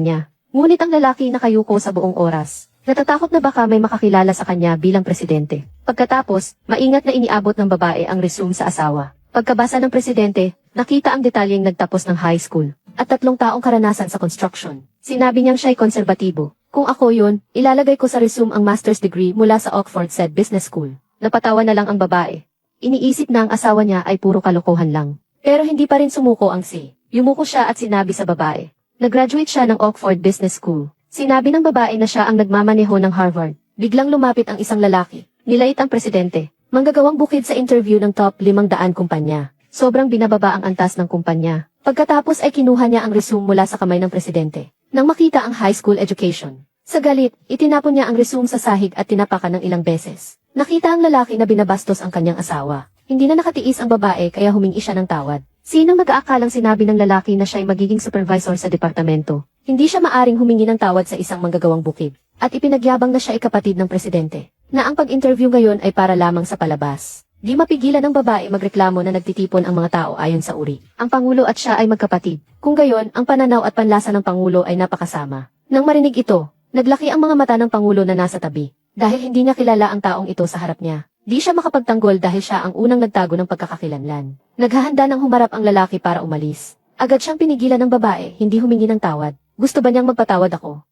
niya. Ngunit ang lalaki nakayuko sa buong oras. Natatakot na baka may makakilala sa kanya bilang presidente. Pagkatapos, maingat na iniabot ng babae ang resume sa asawa. Pagkabasa ng presidente, nakita ang detalyeng nagtapos ng high school at 3 taong karanasan sa construction. Sinabi niyang siya'y konserbatibo. Kung ako yun, ilalagay ko sa resume ang master's degree mula sa Oxford said Business School. Napatawa na lang ang babae. Iniisip na ang asawa niya ay puro kalokohan lang. Pero hindi pa rin sumuko ang si. Yumuko siya at sinabi sa babae. Nag-graduate siya ng Oxford Business School. Sinabi ng babae na siya ang nagmamaneho ng Harvard. Biglang lumapit ang isang lalaki. Nilait ang presidente. Manggagawang bukid sa interview ng top 500 kumpanya. Sobrang binababa ang antas ng kumpanya. Pagkatapos ay kinuha niya ang resume mula sa kamay ng presidente. Nang makita ang high school education. Sa galit, itinapon niya ang resume sa sahig at tinapakan ng ilang beses. Nakita ang lalaki na binabastos ang kanyang asawa. Hindi na nakatiis ang babae kaya humingi siya ng tawad. Sinong mag-aakalang sinabi ng lalaki na siya'y magiging supervisor sa departamento? Hindi siya maaring humingi ng tawad sa isang manggagawang bukid. At ipinagyabang na siya ay kapatid ng presidente. Na ang pag-interview ngayon ay para lamang sa palabas. Di mapigilan ng babae magreklamo na nagtitipon ang mga tao ayon sa uri. Ang Pangulo at siya ay magkapatid. Kung gayon, ang pananaw at panlasa ng Pangulo ay napakasama. Nang marinig ito, naglaki ang mga mata ng Pangulo na nasa tabi. Dahil hindi niya kilala ang taong ito sa harap niya. Di siya makapagtanggol dahil siya ang unang nagtago ng pagkakakilanlan. Naghahanda ng humarap ang lalaki para umalis. Agad siyang pinigilan ng babae, hindi humingi ng tawad. Gusto ba niyang magpatawad ako?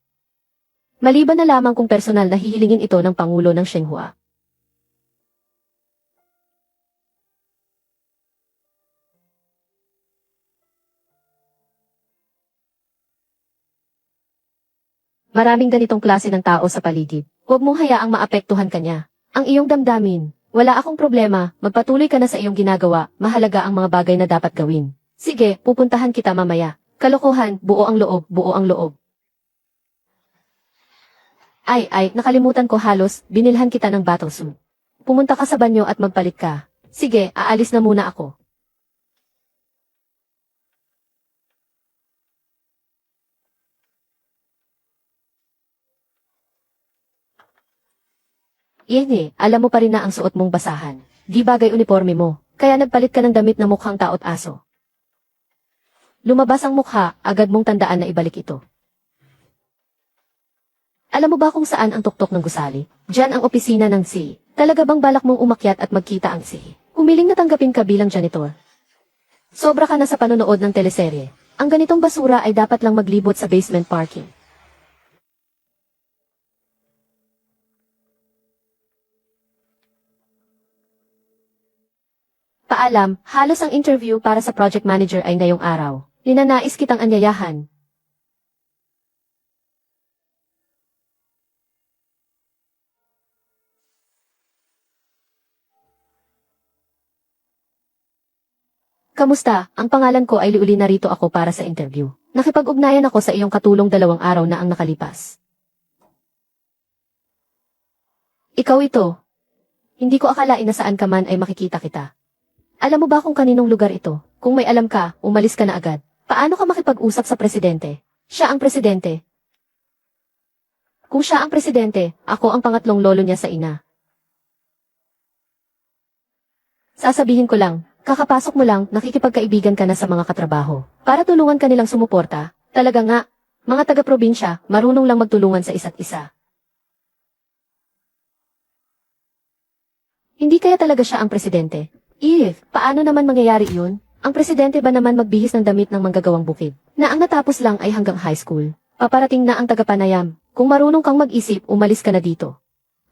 Maliban na lamang kung personal na hihilingin ito ng Pangulo ng Shenhua. Maraming ganitong klase ng tao sa paligid. Huwag mong hayaang maapektuhan ka niya. Ang iyong damdamin. Wala akong problema, magpatuloy ka na sa iyong ginagawa, mahalaga ang mga bagay na dapat gawin. Sige, pupuntahan kita mamaya. Kalokohan, buo ang loob, buo ang loob. Ay, nakalimutan ko halos, binilhan kita ng battlesuit. Pumunta ka sa banyo at magpalit ka. Sige, aalis na muna ako. Iyan alam mo pa rin na ang suot mong basahan. Di bagay uniforme mo, kaya nagpalit ka ng damit na mukhang tao't aso. Lumabas ang mukha, agad mong tandaan na ibalik ito. Alam mo ba kung saan ang tuktok ng gusali? Diyan ang opisina ng si. Talaga bang balak mong umakyat at magkita ang si? Humiling na tanggapin ka bilang janitor. Sobra ka na sa panonood ng teleserye. Ang ganitong basura ay dapat lang maglibot sa basement parking. Paalam, halos ang interview para sa project manager ay ngayong araw. Ninanais kitang anyayahan. Kamusta? Ang pangalan ko ay Liuli, narito ako para sa interview. Nakipag-ugnayan ako sa iyong katulong 2 araw na ang nakalipas. Ikaw ito. Hindi ko akalain na saan ka man ay makikita kita. Alam mo ba kung kaninong lugar ito? Kung may alam ka, umalis ka na agad. Paano ka makipag-usap sa presidente? Siya ang presidente. Kung siya ang presidente, ako ang pangatlong lolo niya sa ina. Sasabihin ko lang, kakapasok mo lang, nakikipagkaibigan ka na sa mga katrabaho. Para tulungan ka nilang sumuporta. Talaga nga, mga taga-probinsya, marunong lang magtulungan sa isa't isa. Hindi kaya talaga siya ang presidente? Paano naman mangyayari yun? Ang presidente ba naman magbihis ng damit ng manggagawang bukid? Na ang natapos lang ay hanggang high school. Paparating na ang tagapanayam. Kung marunong kang mag-isip, umalis ka na dito.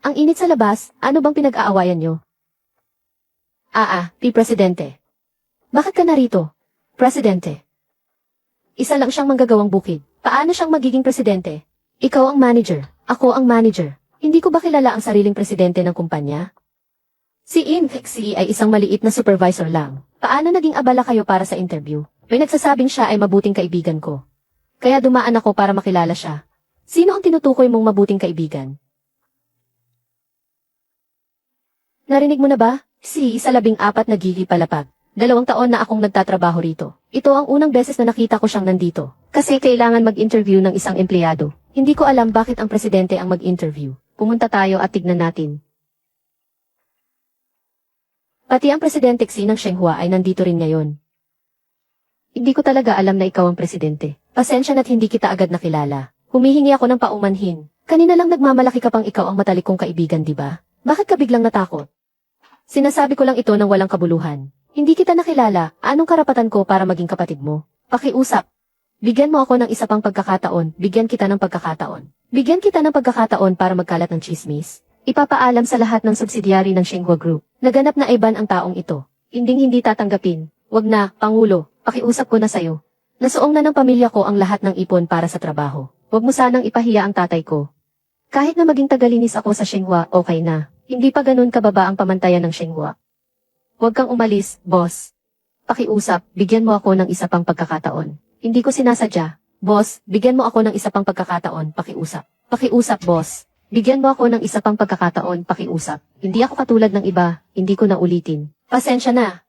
Ang init sa labas, ano bang pinag-aawayan nyo? Presidente. Bakit ka narito? Presidente. Isa lang siyang manggagawang bukid. Paano siyang magiging presidente? Ikaw ang manager. Ako ang manager. Hindi ko ba kilala ang sariling presidente ng kumpanya? Si Infexi ay isang maliit na supervisor lang. Paano naging abala kayo para sa interview? May nagsasabing siya ay mabuting kaibigan ko. Kaya dumaan ako para makilala siya. Sino ang tinutukoy mong mabuting kaibigan? Narinig mo na ba? Si isa 14 na gili palapag. 2 taon na akong nagtatrabaho rito. Ito ang unang beses na nakita ko siyang nandito. Kasi kailangan mag-interview ng isang empleyado. Hindi ko alam bakit ang presidente ang mag-interview. Pumunta tayo at tignan natin. Pati ang presidente Xi ng Shenhua ay nandito rin ngayon. Hindi ko talaga alam na ikaw ang presidente. Pasensya na't hindi kita agad nakilala. Humihingi ako ng paumanhin. Kanina lang nagmamalaki ka pang ikaw ang matalikong kaibigan, di ba? Bakit ka biglang natakot? Sinasabi ko lang ito ng walang kabuluhan. Hindi kita nakilala, anong karapatan ko para maging kapatid mo? Pakiusap. Bigyan mo ako ng isa pang pagkakataon, bigyan kita ng pagkakataon. Bigyan kita ng pagkakataon para magkalat ng chismis. Ipapaalam sa lahat ng subsidiary ng Xinhua Group. Naganap na iban ang taong ito. Hindi tatanggapin. Wag na, Pangulo, pakiusap ko na sayo. Nasuong na ng pamilya ko ang lahat ng ipon para sa trabaho. Huwag mo sanang ipahiya ang tatay ko. Kahit na maging tagalinis ako sa Xinhua, okay na. Hindi pa ganun kababa ang pamantayan ng Xinhua. Huwag kang umalis, boss. Pakiusap, bigyan mo ako ng isa pang pagkakataon. Hindi ko sinasadya. Boss, bigyan mo ako ng isa pang pagkakataon, pakiusap. Pakiusap, boss. Bigyan mo ako ng isa pang pagkakataon, pakiusap. Hindi ako katulad ng iba, hindi ko na ulitin. Pasensya na.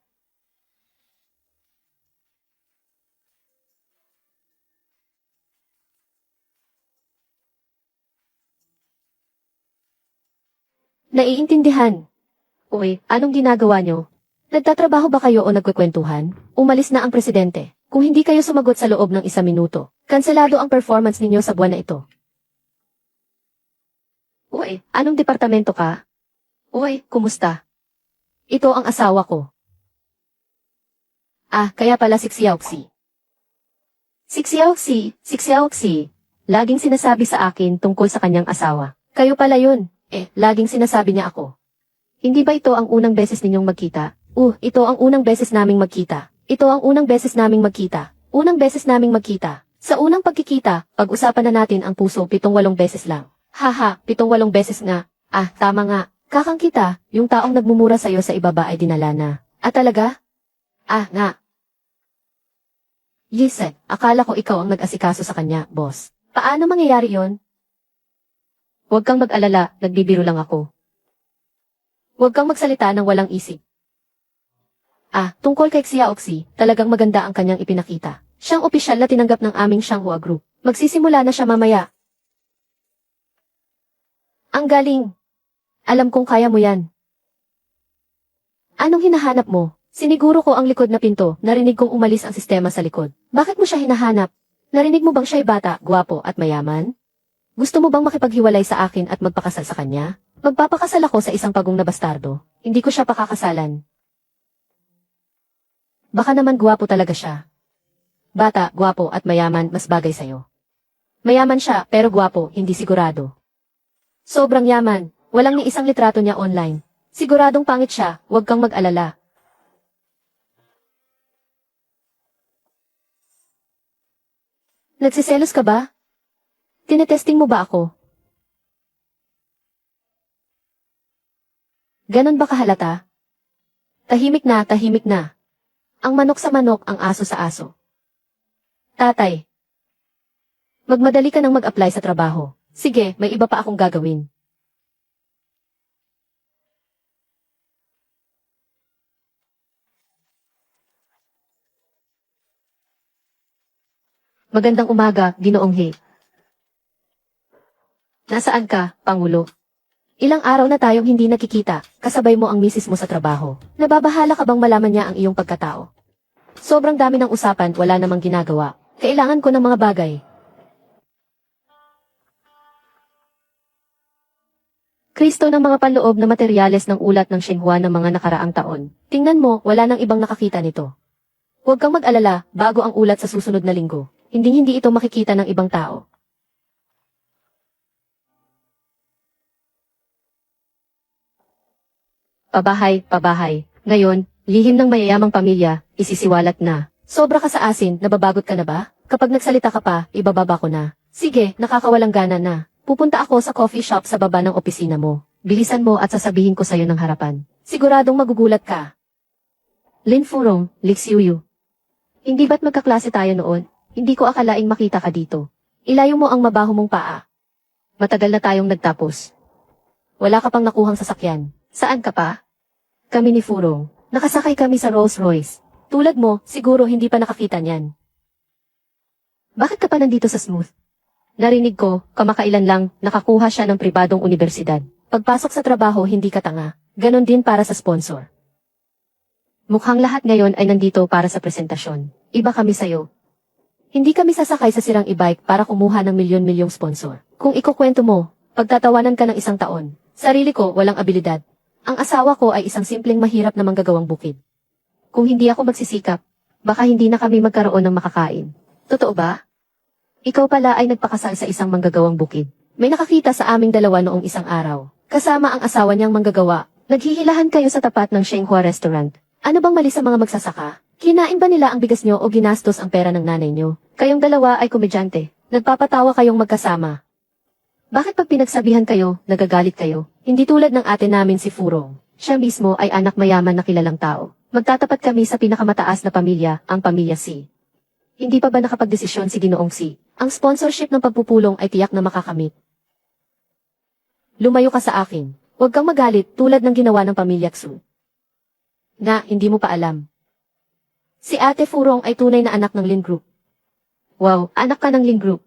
Naiintindihan. Uy, anong ginagawa nyo? Nagtatrabaho ba kayo o nagkwekwentuhan? Umalis na ang presidente. Kung hindi kayo sumagot sa loob ng 1 minuto, kanselado ang performance ninyo sa buwan na ito. Uy, anong departamento ka? Uy, kumusta? Ito ang asawa ko. Ah, kaya pala si Xiaoxi. Si Xiaoxi. Laging sinasabi sa akin tungkol sa kanyang asawa. Kayo pala yun. Laging sinasabi niya ako. Hindi ba ito ang unang beses ninyong magkita? Ito ang unang beses naming magkita. Ito ang unang beses naming magkita. Unang beses naming magkita. Sa unang pagkikita, pag-usapan na natin ang puso 7-8 beses lang. Haha, 7-8 beses nga. Ah, tama nga. Kakang kita, yung taong nagmumura sa'yo sa ibaba ay dinala na. Ah, talaga? Ah, nga. Yise, akala ko ikaw ang nag-asikaso sa kanya, boss. Paano mangyayari yon? Huwag kang mag-alala, nagbibiro lang ako. Huwag kang magsalita ng walang isip. Ah, tungkol kay Xiaoxi, talagang maganda ang kanyang ipinakita. Siyang opisyal na tinanggap ng aming Xinhua Group. Magsisimula na siya mamaya. Ang galing. Alam kong kaya mo yan. Anong hinahanap mo? Siniguro ko ang likod na pinto, narinig kong umalis ang sistema sa likod. Bakit mo siya hinahanap? Narinig mo bang siya'y bata, gwapo at mayaman? Gusto mo bang makipaghiwalay sa akin at magpakasal sa kanya? Magpapakasal ako sa isang pagong na bastardo. Hindi ko siya pakakasalan. Baka naman gwapo talaga siya. Bata, gwapo at mayaman, mas bagay sa'yo. Mayaman siya, pero gwapo, hindi sigurado. Sobrang yaman, walang ni isang litrato niya online. Siguradong pangit siya, huwag kang mag-alala. Nagsiselos ka ba? Tinetesting mo ba ako? Ganon ba kahalata? Tahimik na, tahimik na. Ang manok sa manok, ang aso sa aso. Tatay. Magmadali ka nang mag-apply sa trabaho. Sige, may iba pa akong gagawin. Magandang umaga, Ginoong He. Nasaan ka, Pangulo? Ilang araw na tayong hindi nakikita, kasabay mo ang misis mo sa trabaho. Nababahala ka bang malaman niya ang iyong pagkatao? Sobrang dami ng usapan, wala namang ginagawa. Kailangan ko ng mga bagay. Kristo ng mga panloob na materyales ng ulat ng Xinhua ng mga nakaraang taon. Tingnan mo, wala nang ibang nakakita nito. Huwag kang mag-alala, bago ang ulat sa susunod na linggo. Hindi ito makikita ng ibang tao. Pabahay. Ngayon, lihim ng mayayamang pamilya, isisiwalat na. Sobra ka sa asin, nababagot ka na ba? Kapag nagsalita ka pa, ibababa ko na. Sige, nakakawalang gana na. Pupunta ako sa coffee shop sa baba ng opisina mo. Bilisan mo at sasabihin ko sa'yo ng harapan. Siguradong magugulat ka. Lin Furong, Lixiuyu. Hindi ba't magkaklase tayo noon? Hindi ko akalaing makita ka dito. Ilayo mo ang mabaho mong paa. Matagal na tayong nagtapos. Wala ka pang nakuhang sasakyan. Saan ka pa? Kami ni Furong. Nakasakay kami sa Rolls Royce. Tulad mo, siguro hindi pa nakakita niyan. Bakit ka pa nandito sa Smooth? Narinig ko, kamakailan lang, nakakuha siya ng pribadong universidad. Pagpasok sa trabaho, hindi ka tanga. Ganon din para sa sponsor. Mukhang lahat ngayon ay nandito para sa presentasyon. Iba kami sa'yo. Hindi kami sasakay sa sirang e-bike para kumuha ng milyon-milyong sponsor. Kung ikukwento mo, pagtatawanan ka ng 1 taon. Sarili ko, walang abilidad. Ang asawa ko ay isang simpleng mahirap na manggagawang bukid. Kung hindi ako magsisikap, baka hindi na kami magkaroon ng makakain. Totoo ba? Ikaw pala ay nagpakasal sa isang manggagawang bukid. May nakakita sa aming dalawa noong isang araw. Kasama ang asawa niyang manggagawa. Naghihilahan kayo sa tapat ng Shenghua Restaurant. Ano bang mali sa mga magsasaka? Kinain ba nila ang bigas niyo o ginastos ang pera ng nanay niyo? Kayong dalawa ay komedyante. Nagpapatawa kayong magkasama. Bakit pag pinagsabihan kayo, nagagalit kayo? Hindi tulad ng ate namin si Furong. Siya mismo ay anak mayaman na kilalang tao. Magtatapat kami sa pinakamataas na pamilya, ang pamilya C. Hindi pa ba nakapagdesisyon si Ginoong C? Ang sponsorship ng pagpupulong ay tiyak na makakamit. Lumayo ka sa akin. Huwag kang magalit tulad ng ginawa ng pamilya Xu. Na, hindi mo pa alam. Si Ate Furong ay tunay na anak ng Lin Group. Wow, anak ka ng Lin Group.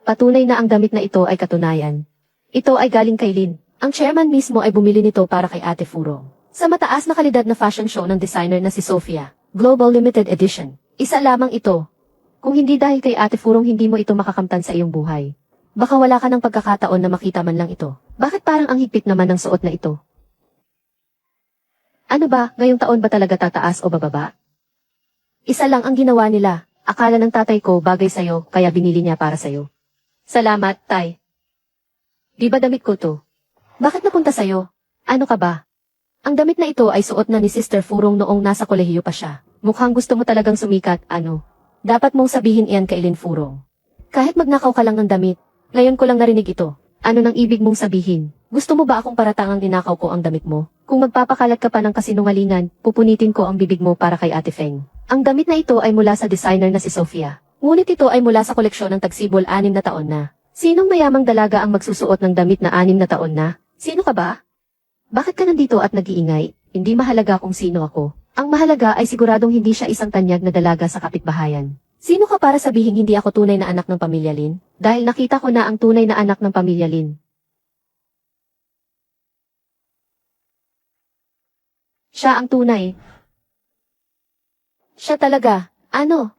Patunay na ang damit na ito ay katunayan. Ito ay galing kay Lin. Ang chairman mismo ay bumili nito para kay Ate Furong. Sa mataas na kalidad na fashion show ng designer na si Sophia, Global Limited Edition. Isa lamang ito. Kung hindi dahil kay Ate Furong hindi mo ito makakamtan sa iyong buhay. Baka wala ka ng pagkakataon na makita man lang ito. Bakit parang ang higpit naman ng suot na ito? Ano ba, ngayong taon ba talaga tataas o bababa? Isa lang ang ginawa nila. Akala ng tatay ko bagay sa'yo, kaya binili niya para sa'yo. Salamat, Tay. Di ba damit ko to? Bakit napunta sa'yo? Ano ka ba? Ang damit na ito ay suot na ni Sister Furong noong nasa kolehiyo pa siya. Mukhang gusto mo talagang sumikat, ano? Dapat mong sabihin iyan kay Lin Furong. Kahit magnakaw ka lang ng damit, ngayon ko lang narinig ito. Ano nang ibig mong sabihin? Gusto mo ba akong paratangang ninakaw ko ang damit mo? Kung magpapakalat ka pa ng kasinungalingan, pupunitin ko ang bibig mo para kay Ate Feng. Ang damit na ito ay mula sa designer na si Sophia. Ngunit ito ay mula sa koleksyon ng tagsibol 6 na taon na. Sinong mayamang dalaga ang magsusuot ng damit na 6 na taon na? Sino ka ba? Bakit ka nandito at nag-iingay? Hindi mahalaga kung sino ako. Ang mahalaga ay siguradong hindi siya isang tanyag na dalaga sa kapitbahayan. Sino ka para sabihin hindi ako tunay na anak ng pamilya Lin? Dahil nakita ko na ang tunay na anak ng pamilya Lin. Siya ang tunay. Siya talaga. Ano?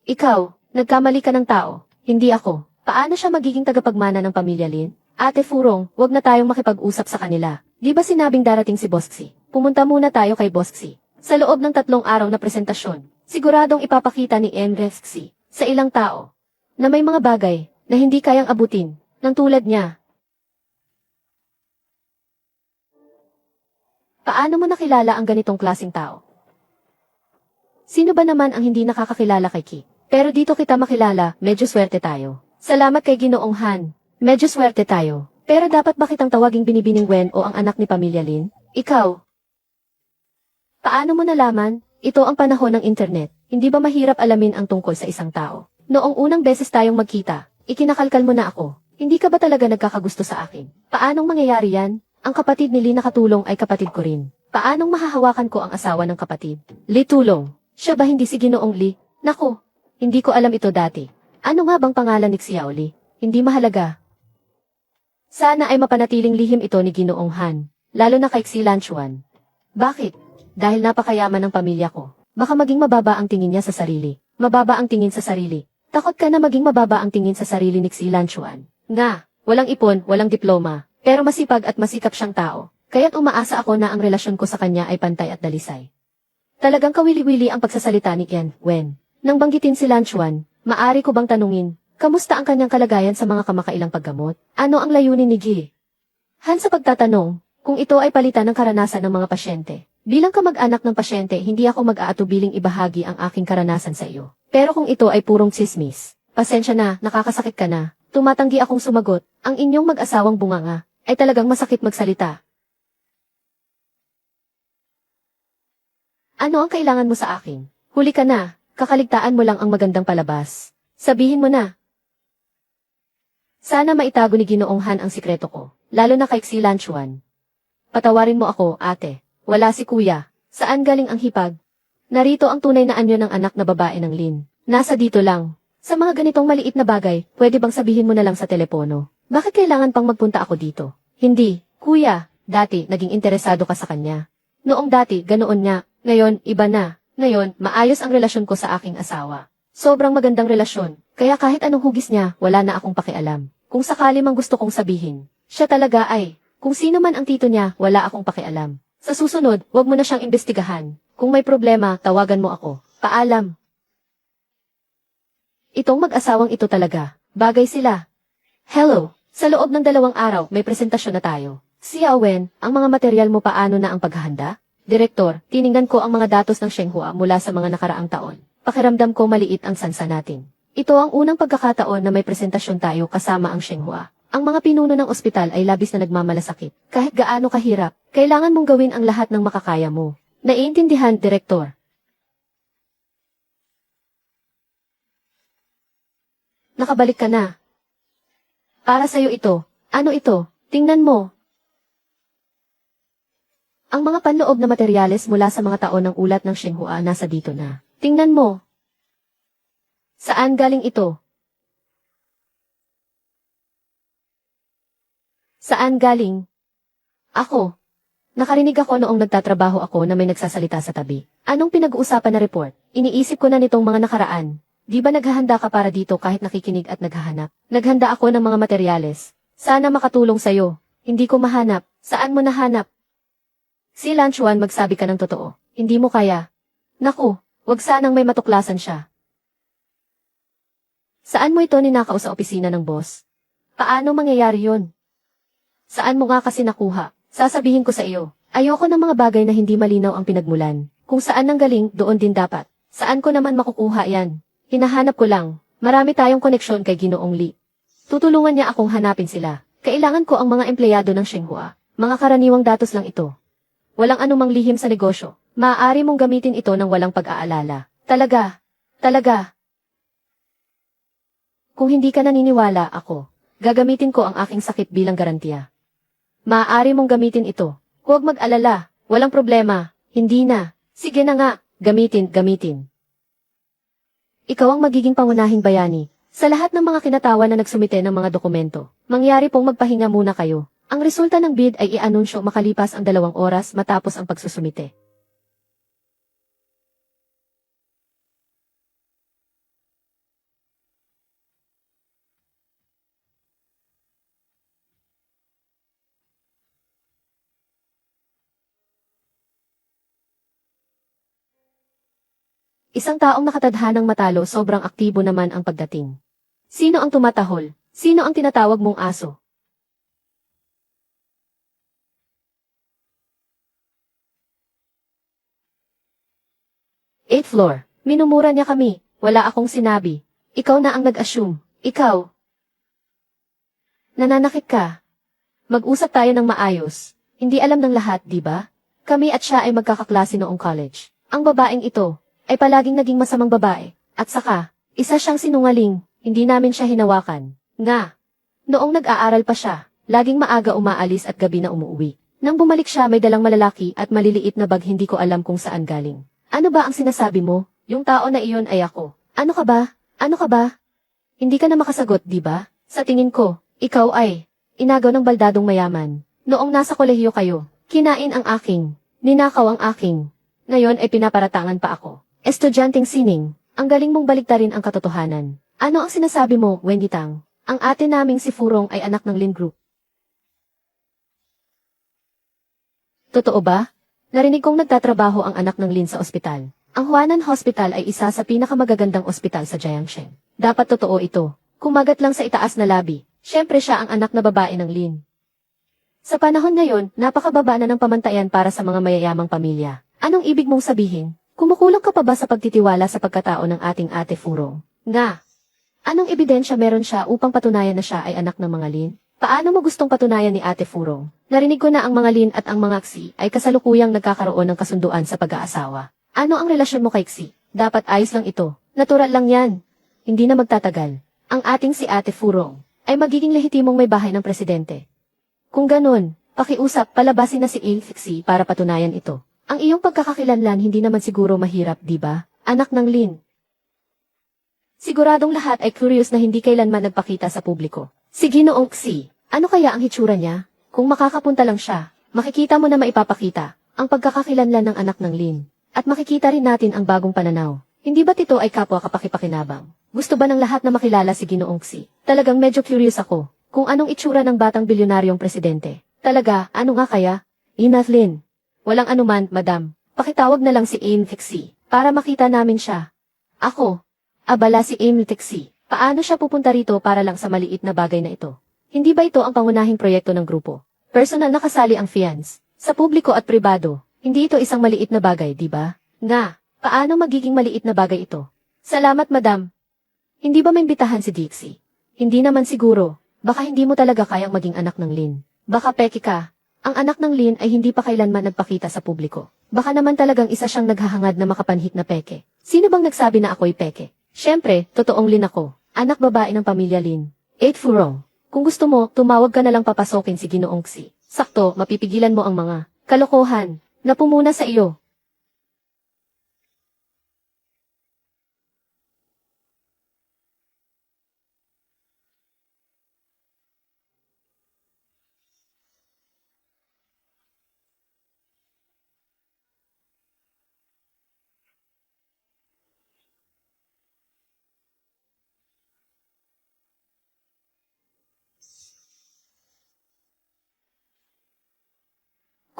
Ikaw, nagkamali ka ng tao. Hindi ako. Paano siya magiging tagapagmana ng pamilya Lin? Ate Furong, wag na tayong makipag-usap sa kanila. Di ba sinabing darating si Boss Xi? Pumunta muna tayo kay Boss Xi. Sa loob ng 3 araw na presentasyon, siguradong ipapakita ni Xi sa ilang tao na may mga bagay na hindi kayang abutin ng tulad niya. Paano mo nakilala ang ganitong klaseng tao? Sino ba naman ang hindi nakakakilala kay Ki? Pero dito kita makilala, medyo swerte tayo. Salamat kay Ginoong Han. Medyo swerte tayo. Pero dapat ba kitang tawaging Binibining Wen o ang anak ni Pamilya Lin? Ikaw. Paano mo nalaman? Ito ang panahon ng internet. Hindi ba mahirap alamin ang tungkol sa isang tao? Noong unang beses tayong magkita, ikinakalkal mo na ako. Hindi ka ba talaga nagkakagusto sa akin? Paanong mangyayari yan? Ang kapatid ni Li nakatulong ay kapatid ko rin. Paanong mahahawakan ko ang asawa ng kapatid? Li tulong. Siya ba hindi si Ginoong Li? Naku, hindi ko alam ito dati. Ano nga bang pangalan ni Xiao Li? Hindi mahalaga. Sana ay mapanatiling lihim ito ni Ginoong Han, lalo na kay Xi Lanchuan. Bakit? Dahil napakayaman ng pamilya ko. Baka maging mababa ang tingin niya sa sarili. Mababa ang tingin sa sarili. Takot ka na maging mababa ang tingin sa sarili ni Xi Lanchuan. Nga, walang ipon, walang diploma, pero masipag at masikap siyang tao. Kaya't umaasa ako na ang relasyon ko sa kanya ay pantay at dalisay. Talagang kawili-wili ang pagsasalita ni Ken Wen. Nang banggitin si Lanchuan, maari ko bang tanungin, kamusta ang kanyang kalagayan sa mga kamakailang paggamot? Ano ang layunin ni Gi? Han sa pagtatanong, kung ito ay palitan ng karanasan ng mga pasyente. Bilang kamag-anak ng pasyente, hindi ako mag-aatubiling ibahagi ang aking karanasan sa iyo. Pero kung ito ay purong tsismis, pasensya na, nakakasakit ka na. Tumatanggi akong sumagot, ang inyong mag-asawang bunganga ay talagang masakit magsalita. Ano ang kailangan mo sa akin? Huli ka na, kakaligtaan mo lang ang magandang palabas. Sabihin mo na. Sana maitago ni Ginoong Han ang sikreto ko, lalo na kay Xi Lanchuan. Patawarin mo ako, ate. Wala si kuya. Saan galing ang hipag? Narito ang tunay na anyo ng anak na babae ng Lin. Nasa dito lang. Sa mga ganitong maliit na bagay, pwede bang sabihin mo na lang sa telepono? Bakit kailangan pang magpunta ako dito? Hindi, kuya. Dati, naging interesado ka sa kanya. Noong dati, ganoon nga. Ngayon, iba na. Ngayon, maayos ang relasyon ko sa aking asawa. Sobrang magandang relasyon, kaya kahit anong hugis niya, wala na akong pakialam. Kung sakali mang gusto kong sabihin, siya talaga ay, kung sino man ang tito niya, wala akong pakialam. Sa susunod, wag mo na siyang imbestigahan. Kung may problema, tawagan mo ako. Paalam. Itong mag-asawang ito talaga, bagay sila. Hello, sa loob ng 2 araw, may presentasyon na tayo. Si Awen, ang mga material mo paano na ang paghahanda? Direktor, tiningnan ko ang mga datos ng Shenhua mula sa mga nakaraang taon. Pakiramdam ko maliit ang sansa natin. Ito ang unang pagkakataon na may presentasyon tayo kasama ang Shenhua. Ang mga pinuno ng ospital ay labis na nagmamalasakit. Kahit gaano kahirap, kailangan mong gawin ang lahat ng makakaya mo. Naiintindihan, Direktor. Nakabalik ka na. Para sa'yo ito. Ano ito? Tingnan mo. Ang mga panloob na materyales mula sa mga taon ng ulat ng Shenhua nasa dito na. Tingnan mo. Saan galing ito? Saan galing? Ako. Nakarinig ako noong nagtatrabaho ako na may nagsasalita sa tabi. Anong pinag-uusapan na report? Iniisip ko na nitong mga nakaraan. Di ba naghahanda ka para dito kahit nakikinig at naghahanap? Naghanda ako ng mga materyales. Sana makatulong sa'yo. Hindi ko mahanap. Saan mo nahanap? Si Lanchuan, magsabi ka ng totoo. Hindi mo kaya. Naku, wag sanang may matuklasan siya. Saan mo ito ninakaw sa opisina ng boss? Paano mangyayari yun? Saan mo nga kasi nakuha? Sasabihin ko sa iyo. Ayoko ng mga bagay na hindi malinaw ang pinagmulan. Kung saan nanggaling, doon din dapat. Saan ko naman makukuha yan? Hinahanap ko lang. Marami tayong koneksyon kay Ginoong Li. Tutulungan niya akong hanapin sila. Kailangan ko ang mga empleyado ng Shenhua. Mga karaniwang datos lang ito. Walang anumang lihim sa negosyo. Maaari mong gamitin ito ng walang pag-aalala. Talaga. Talaga. Kung hindi ka naniniwala, ako. Gagamitin ko ang aking sakit bilang garantiya. Maaari mong gamitin ito. Huwag mag-alala. Walang problema. Hindi na. Sige na nga. Gamitin. Ikaw ang magiging pangunahing bayani. Sa lahat ng mga kinatawan na nagsumite ng mga dokumento, mangyari pong magpahinga muna kayo. Ang resulta ng bid ay i-anunsyo makalipas ang 2 oras matapos ang pagsusumite. Isang taong nakatadhanang matalo, sobrang aktibo naman ang pagdating. Sino ang tumatahol? Sino ang tinatawag mong aso? Eighth floor. Minumura niya kami. Wala akong sinabi. Ikaw na ang nag-assume. Ikaw. Nananakit ka. Mag-usap tayo ng maayos. Hindi alam ng lahat, di ba? Kami at siya ay magkakaklase noong college. Ang babaeng ito ay palaging naging masamang babae. At saka, isa siyang sinungaling. Hindi namin siya hinawakan. Nga. Noong nag-aaral pa siya, laging maaga umaalis at gabi na umuwi. Nang bumalik siya, may dalang malalaki at maliliit na bag, hindi ko alam kung saan galing. Ano ba ang sinasabi mo? Yung tao na iyon ay ako. Ano ka ba? Ano ka ba? Hindi ka na makasagot, di ba? Sa tingin ko, ikaw ay inagaw ng baldadong mayaman. Noong nasa kolehiyo kayo, kinain ang aking, ninakaw ang aking. Ngayon ay pinaparatangan pa ako. Estudyanteng sining, ang galing mong baliktarin ang katotohanan. Ano ang sinasabi mo, Wendy Tang? Ang ate naming si Furong ay anak ng Lin Group. Totoo ba? Narinig kong nagtatrabaho ang anak ng Lin sa ospital. Ang Huanan Hospital ay isa sa pinakamagagandang ospital sa Jiangxing. Dapat totoo ito. Kumagat lang sa itaas na labi. Siyempre siya ang anak na babae ng Lin. Sa panahon ngayon, napakababa na ng pamantayan para sa mga mayayamang pamilya. Anong ibig mong sabihin? Kumukulang ka pa ba sa pagtitiwala sa pagkatao ng ating ate Furong? Nga. Anong ebidensya meron siya upang patunayan na siya ay anak ng mga Lin? Paano mo gustong patunayan ni Ate Furong? Narinig ko na ang mga Lin at ang mga Xi ay kasalukuyang nagkakaroon ng kasunduan sa pag-aasawa. Ano ang relasyon mo kay Xi? Dapat ayos lang ito. Natural lang yan. Hindi na magtatagal. Ang ating si Ate Furong ay magiging lehitimong may bahay ng presidente. Kung ganun, pakiusap, palabasin na si Xi para patunayan ito. Ang iyong pagkakakilanlan hindi naman siguro mahirap, di ba? Anak ng Lin. Siguradong lahat ay curious na hindi kailanman nagpakita sa publiko. Si Ginoong Xi, ano kaya ang hitsura niya? Kung makakapunta lang siya, makikita mo na maipapakita ang pagkakakilanlan ng anak ng Lin. At makikita rin natin ang bagong pananaw. Hindi ba't ito ay kapwa kapakipakinabang? Gusto ba ng lahat na makilala si Ginoong Xi? Talagang medyo curious ako kung anong itsura ng batang bilyonaryong presidente. Talaga, ano nga kaya? Lin. Walang anuman, madam. Pakitawag na lang si Xi para makita namin siya. Ako. Abala si Xi. Paano siya pupunta rito para lang sa maliit na bagay na ito? Hindi ba ito ang pangunahing proyekto ng grupo? Personal na kasali ang fiance. Sa publiko at pribado, hindi ito isang maliit na bagay, di ba? Nga, paano magiging maliit na bagay ito? Salamat, madam. Hindi ba may imbitahan si Dixie? Hindi naman siguro. Baka hindi mo talaga kayang maging anak ng Lin. Baka peke ka. Ang anak ng Lin ay hindi pa kailanman nagpakita sa publiko. Baka naman talagang isa siyang naghahangad na makapanhik na peke. Sino bang nagsabi na ako'y peke? Siyempre, totoong Lin ako. Anak babae ng pamilya Lin. 8 Furong. Kung gusto mo, tumawag ka na lang papasokin si Ginoong Xi. Sakto, mapipigilan mo ang mga kalokohan na pumuna sa iyo.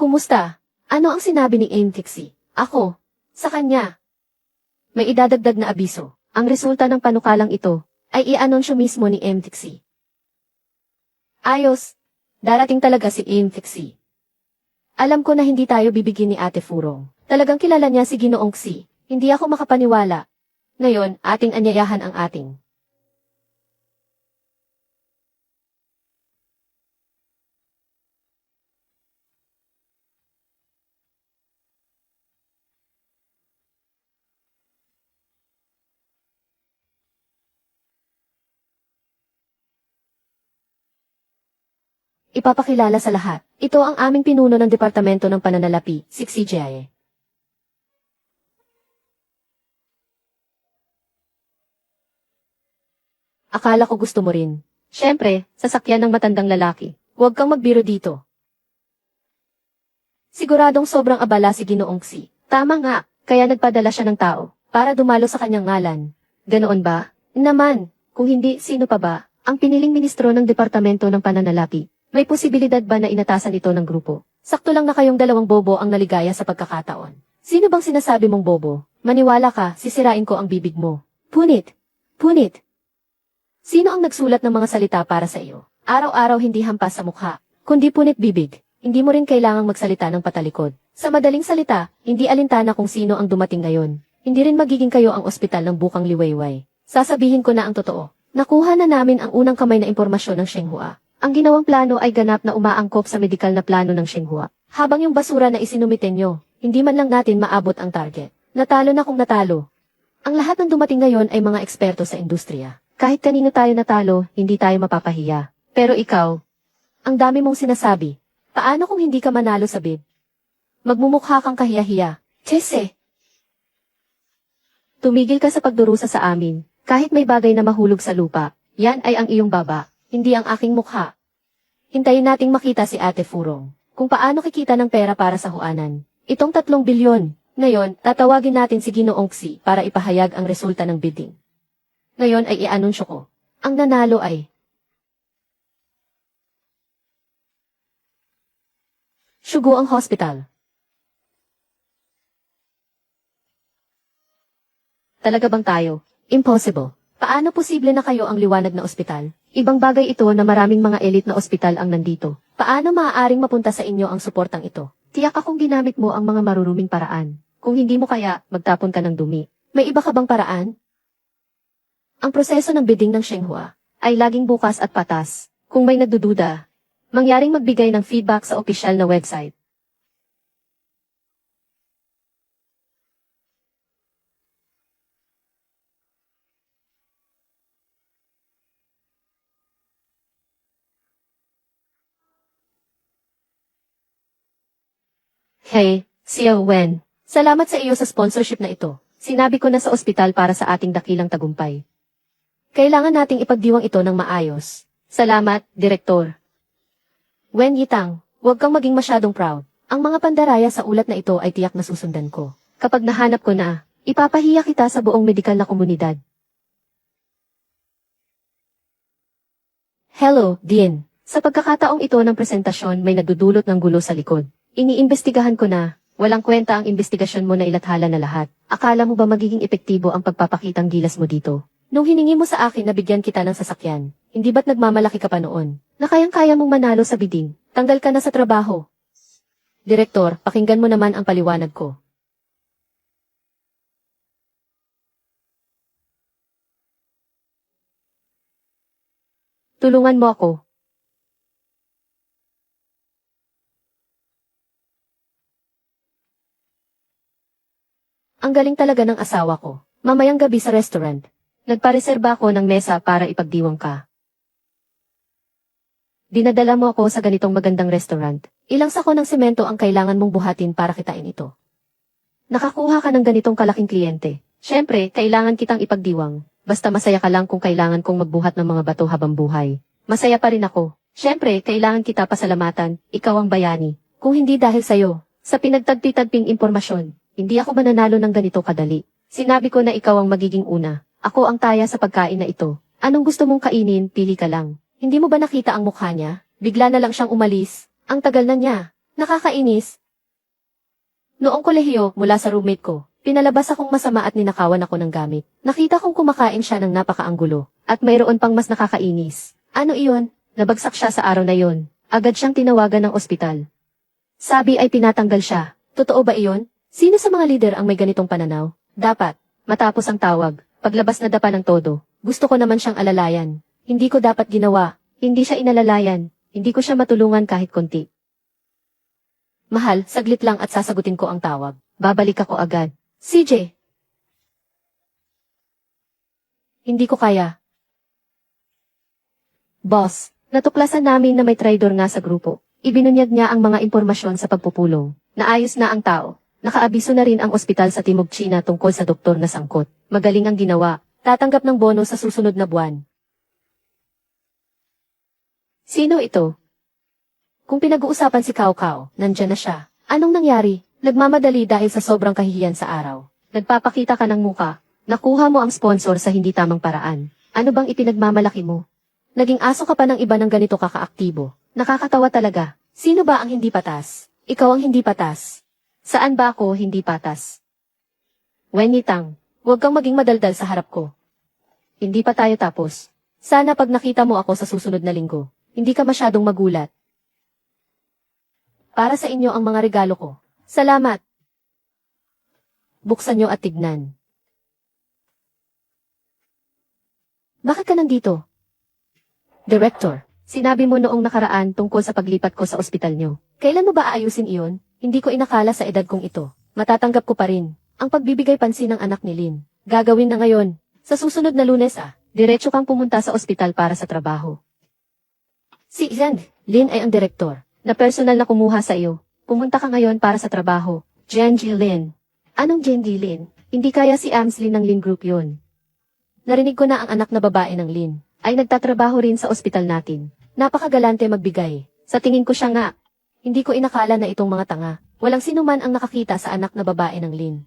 Kumusta? Ano ang sinabi ni Xi? Ako. Sa kanya. May idadagdag na abiso. Ang resulta ng panukalang ito ay i-anunsyo mismo ni Xi. Ayos. Darating talaga si Xi. Alam ko na hindi tayo bibigyan ni Ate Furong. Talagang kilala niya si Ginoong Xi. Hindi ako makapaniwala. Ngayon, ating anyayahan ang ating. Ipapakilala sa lahat. Ito ang aming pinuno ng Departamento ng Pananalapi, si Xi. Akala ko gusto mo rin. Siyempre, sasakyan ng matandang lalaki. Huwag kang magbiro dito. Siguradong sobrang abala si Ginoong Xi. Tama nga, kaya nagpadala siya ng tao, para dumalo sa kanyang ngalan. Ganoon ba? Naman, kung hindi, sino pa ba? Ang piniling ministro ng Departamento ng Pananalapi. May posibilidad ba na inatasan ito ng grupo? Sakto lang na kayong dalawang bobo ang naligaya sa pagkakataon. Sino bang sinasabi mong bobo? Maniwala ka, sisirain ko ang bibig mo. Punit! Punit! Sino ang nagsulat ng mga salita para sa iyo? Araw-araw hindi hampas sa mukha, kundi punit bibig. Hindi mo rin kailangang magsalita ng patalikod. Sa madaling salita, hindi alintana kung sino ang dumating ngayon. Hindi rin magiging kayo ang ospital ng bukang liwayway. Sasabihin ko na ang totoo. Nakuha na namin ang unang kamay na impormasyon ng Shenhua. Ang ginawang plano ay ganap na umaangkop sa medikal na plano ng Shenhua. Habang yung basura na isinumite nyo, hindi man lang natin maabot ang target. Natalo na kung natalo. Ang lahat ng dumating ngayon ay mga eksperto sa industriya. Kahit kanino tayo natalo, hindi tayo mapapahiya. Pero ikaw, ang dami mong sinasabi. Paano kung hindi ka manalo sa bid? Magmumukha kang kahiya-hiya. Chese! Tumigil ka sa pagdurusa sa amin. Kahit may bagay na mahulog sa lupa, yan ay ang iyong baba. Hindi ang aking mukha. Hintayin nating makita si Ate Furong kung paano kikita ng pera para sa huanan. Itong 3 bilyon. Ngayon, tatawagin natin si Ginoong Xi para ipahayag ang resulta ng bidding. Ngayon ay i-anunsyo ko. Ang nanalo ay Suguang Hospital. Talaga bang tayo? Impossible. Paano posible na kayo ang liwanag na ospital? Ibang bagay ito na maraming mga elite na ospital ang nandito. Paano maaaring mapunta sa inyo ang suportang ito? Tiyak akong ginamit mo ang mga maruruming paraan. Kung hindi mo kaya, magtapon ka ng dumi. May iba ka bang paraan? Ang proseso ng bidding ng Shenhua ay laging bukas at patas. Kung may nagdududa, mangyaring magbigay ng feedback sa opisyal na website. Hey, Xiao Wen. Salamat sa iyo sa sponsorship na ito. Sinabi ko na sa ospital para sa ating dakilang tagumpay. Kailangan nating ipagdiwang ito ng maayos. Salamat, Direktor. Wen Yitang, huwag kang maging masyadong proud. Ang mga pandaraya sa ulat na ito ay tiyak na susundan ko. Kapag nahanap ko na, ipapahiya kita sa buong medikal na komunidad. Hello, Dean. Sa pagkakataong ito ng presentasyon may nagdudulot ng gulo sa likod. Iniimbestigahan ko na, walang kwenta ang imbestigasyon mo na ilathala na lahat. Akala mo ba magiging epektibo ang pagpapakitang gilas mo dito? Nung hiningi mo sa akin na bigyan kita ng sasakyan, hindi ba't nagmamalaki ka pa noon? Na kayang-kaya mong manalo sa bidding, tanggal ka na sa trabaho. Direktor, pakinggan mo naman ang paliwanag ko. Tulungan mo ako. Ang galing talaga ng asawa ko. Mamayang gabi sa restaurant, nagpareserba ako ng mesa para ipagdiwang ka. Dinadala mo ako sa ganitong magandang restaurant. Ilang sako ng semento ang kailangan mong buhatin para kitain ito. Nakakuha ka ng ganitong kalaking kliyente. Siyempre, kailangan kitang ipagdiwang. Basta masaya ka lang kung kailangan kong magbuhat ng mga bato habang buhay. Masaya pa rin ako. Siyempre, kailangan kita pasalamatan, ikaw ang bayani. Kung hindi dahil sa'yo, sa pinagtagpi-tagping impormasyon, hindi ako mananalo ng ganito kadali. Sinabi ko na ikaw ang magiging una. Ako ang taya sa pagkain na ito. Anong gusto mong kainin, pili ka lang. Hindi mo ba nakita ang mukha niya? Bigla na lang siyang umalis. Ang tagal na niya. Nakakainis. Noong kolehiyo, mula sa roommate ko, pinalabas akong masama at ninakawan ako ng gamit. Nakita kong kumakain siya ng napakaanggulo. At mayroon pang mas nakakainis. Ano iyon? Nabagsak siya sa araw na iyon. Agad siyang tinawagan ng ospital. Sabi ay pinatanggal siya. Totoo ba iyon? Sino sa mga lider ang may ganitong pananaw? Dapat, matapos ang tawag, paglabas na dapa ng todo, gusto ko naman siyang alalayan. Hindi ko dapat ginawa. Hindi siya inalalayan. Hindi ko siya matulungan kahit konti. Mahal, saglit lang at sasagutin ko ang tawag. Babalik ako agad. CJ! Hindi ko kaya. Boss, natuklasan namin na may traidor nga sa grupo. Ibinunyag niya ang mga impormasyon sa pagpupulong. Naayos na ang tao. Nakaabiso na rin ang ospital sa Timog China tungkol sa doktor na sangkot. Magaling ang ginawa. Tatanggap ng bono sa susunod na buwan. Sino ito? Kung pinag-uusapan si Cao Cao, nandyan na siya. Anong nangyari? Nagmamadali dahil sa sobrang kahihiyan sa araw. Nagpapakita ka ng muka. Nakuha mo ang sponsor sa hindi tamang paraan. Ano bang ipinagmamalaki mo? Naging aso ka pa ng iba ng ganito kakaaktibo. Nakakatawa talaga. Sino ba ang hindi patas? Ikaw ang hindi patas. Saan ba ako hindi patas? Wendy Tang, huwag kang maging madaldal sa harap ko. Hindi pa tayo tapos. Sana pag nakita mo ako sa susunod na linggo, hindi ka masyadong magulat. Para sa inyo ang mga regalo ko. Salamat. Buksan nyo at tignan. Bakit ka nandito? Director, sinabi mo noong nakaraan tungkol sa paglipat ko sa ospital nyo. Kailan mo ba aayusin iyon? Hindi ko inakala sa edad kong ito. Matatanggap ko pa rin ang pagbibigay pansin ng anak ni Lin. Gagawin na ngayon. Sa susunod na Lunes diretso kang pumunta sa ospital para sa trabaho. Si Lin ay ang direktor na personal na kumuha sa iyo. Pumunta ka ngayon para sa trabaho. Genji Lin. Anong Genji Lin? Hindi kaya si Amslin ng Lin Group yun. Narinig ko na ang anak na babae ng Lin ay nagtatrabaho rin sa ospital natin. Napakagalante magbigay. Sa tingin ko siya nga. Hindi ko inakala na itong mga tanga. Walang sinuman ang nakakita sa anak na babae ng Lin.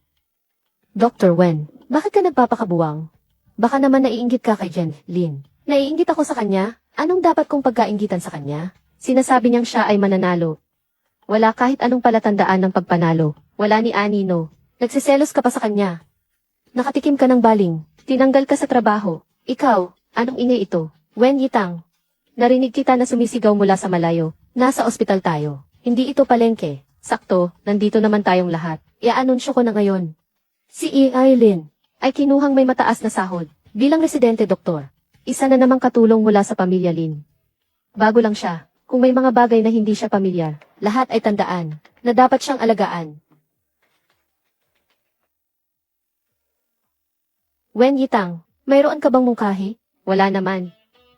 Dr. Wen, bakit ka nagpapakabuwang? Baka naman naiinggit ka kay Jen, Lin. Naiinggit ako sa kanya? Anong dapat kong pagkainggitan sa kanya? Sinasabi niyang siya ay mananalo. Wala kahit anong palatandaan ng pagpanalo. Wala ni Anino. Nagsiselos ka pa sa kanya. Nakatikim ka ng baling. Tinanggal ka sa trabaho. Ikaw, anong ingay ito? Wen Yitang. Narinig kita na sumisigaw mula sa malayo. Nasa ospital tayo. Hindi ito palengke. Sakto, nandito naman tayong lahat. Iaanunsyo ko na ngayon. Si Lin ay kinuhang may mataas na sahod. Bilang residente doktor. Isa na namang katulong mula sa pamilya Lin. Bago lang siya. Kung may mga bagay na hindi siya pamilyar, lahat ay tandaan na dapat siyang alagaan. Wen Yitang, mayroon ka bang mungkahi? Wala naman.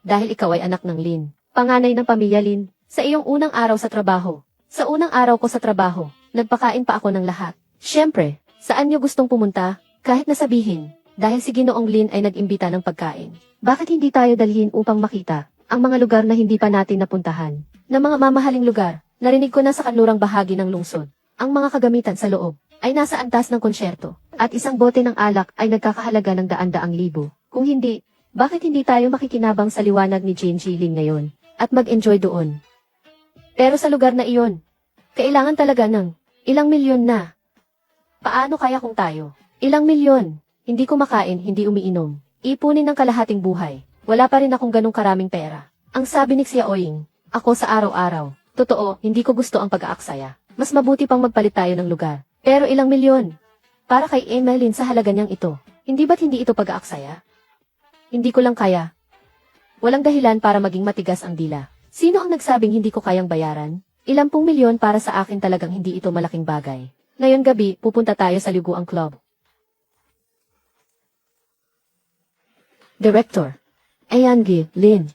Dahil ikaw ay anak ng Lin. Panganay ng pamilya Lin. Sa iyong unang araw sa trabaho. Sa unang araw ko sa trabaho, nagpakain pa ako ng lahat. Siyempre, saan niyo gustong pumunta? Kahit nasabihin, dahil si Ginoong Lin ay nag-imbita ng pagkain. Bakit hindi tayo dalhin upang makita ang mga lugar na hindi pa natin napuntahan? Na mga mamahaling lugar, narinig ko na sa kanlurang bahagi ng lungsod. Ang mga kagamitan sa loob, ay nasa antas ng konsyerto, at isang bote ng alak ay nagkakahalaga ng daan-daang libo. Kung hindi, bakit hindi tayo makikinabang sa liwanag ni Jane Jilin ngayon, at mag-enjoy doon? Pero sa lugar na iyon, kailangan talaga ng ilang milyon na. Paano kaya kung tayo? Ilang milyon? Hindi kumakain, hindi umiinom. Ipunin ng kalahating buhay. Wala pa rin akong ganong karaming pera. Ang sabi ni Xiaoying, ako sa araw-araw. Totoo, hindi ko gusto ang pag-aaksaya. Mas mabuti pang magpalit tayo ng lugar. Pero ilang milyon? Para kay Emeline sa halaga niyang ito. Hindi ba't hindi ito pag-aaksaya? Hindi ko lang kaya. Walang dahilan para maging matigas ang dila. Sino ang nagsabing hindi ko kayang bayaran? Ilang pung milyon para sa akin talagang hindi ito malaking bagay. Ngayon gabi, pupunta tayo sa Liguang Club. Director. Ayangi, Lin.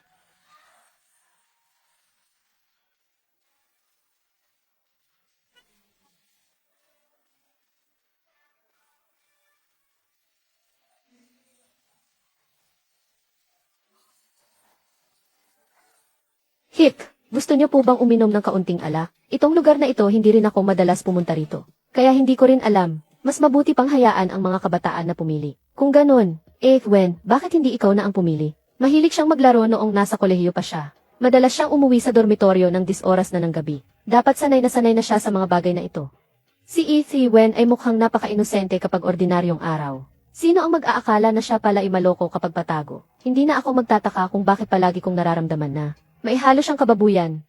Hip, gusto niyo po bang uminom ng kaunting alak? Itong lugar na ito hindi rin ako madalas pumunta rito. Kaya hindi ko rin alam, mas mabuti pang hayaan ang mga kabataan na pumili. Kung ganun, Wen, bakit hindi ikaw na ang pumili? Mahilig siyang maglaro noong nasa kolehiyo pa siya. Madalas siyang umuwi sa dormitoryo ng 10 oras na ng gabi. Dapat sanay na siya sa mga bagay na ito. Si Wen ay mukhang napaka-inosente kapag ordinaryong araw. Sino ang mag-aakala na siya pala ay maloko kapag patago? Hindi na ako magtataka kung bakit palagi kong nararamdaman na may halo siyang kababuyan.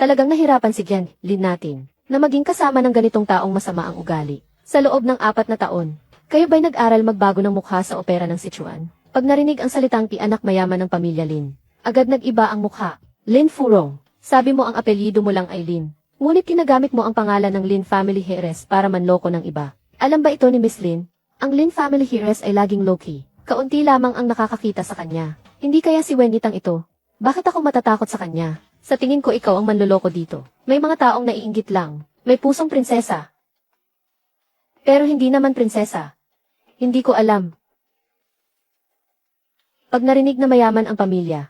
Talagang nahirapan si Gian, Lin natin, na maging kasama ng ganitong taong masama ang ugali. Sa loob ng 4 na taon, kayo ba'y nag-aral magbago ng mukha sa opera ng Sichuan? Pag narinig ang salitang anak mayaman ng pamilya Lin, agad nag-iba ang mukha. Lin Furong, sabi mo ang apelyido mo lang ay Lin. Ngunit ginagamit mo ang pangalan ng Lin Family Heiress para manloko ng iba. Alam ba ito ni Miss Lin? Ang Lin Family Heiress ay laging low-key. Kaunti lamang ang nakakakita sa kanya. Hindi kaya si Wenitang ito? Bakit ako matatakot sa kanya? Sa tingin ko ikaw ang manloloko dito. May mga taong naiinggit lang. May pusong prinsesa. Pero hindi naman prinsesa. Hindi ko alam. Pag narinig na mayaman ang pamilya,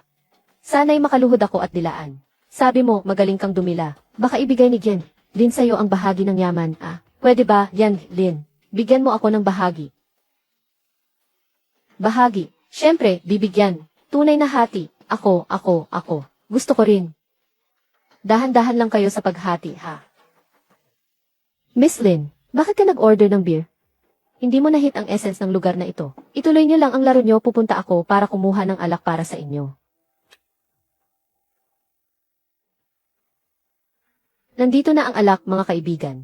sana'y makaluhod ako at dilaan. Sabi mo, magaling kang dumila. Baka ibigay ni Gian, Lin sa'yo ang bahagi ng yaman, ah? Pwede ba, yan, Lin? Bigyan mo ako ng bahagi. Bahagi. Siyempre, bibigyan. Tunay na hati. Ako. Gusto ko rin. Dahan-dahan lang kayo sa paghati, ha? Miss Lin, bakit ka nag-order ng beer? Hindi mo na-hit ang essence ng lugar na ito. Ituloy niyo lang ang laro niyo, pupunta ako para kumuha ng alak para sa inyo. Nandito na ang alak, mga kaibigan.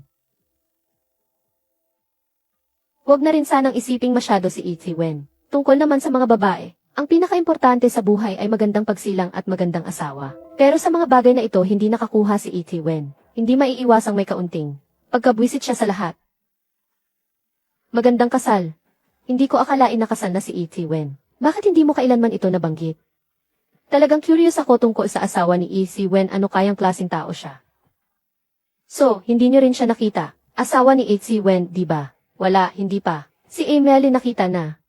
Huwag na rin sanang isiping masyado si Wen. Tungkol naman sa mga babae, ang pinaka-importante sa buhay ay magandang pagsilang at magandang asawa. Pero sa mga bagay na ito hindi nakakuha si Wen. Hindi maiiwasang may kaunting pagkabwisit siya sa lahat. Magandang kasal. Hindi ko akalain na kasal na si Wen. Bakit hindi mo kailanman ito nabanggit? Talagang curious ako tungkol sa asawa ni Wen, ano kayang klaseng tao siya. So, hindi niyo rin siya nakita. Asawa ni Wen, di ba? Wala, hindi pa. Si Emily nakita na.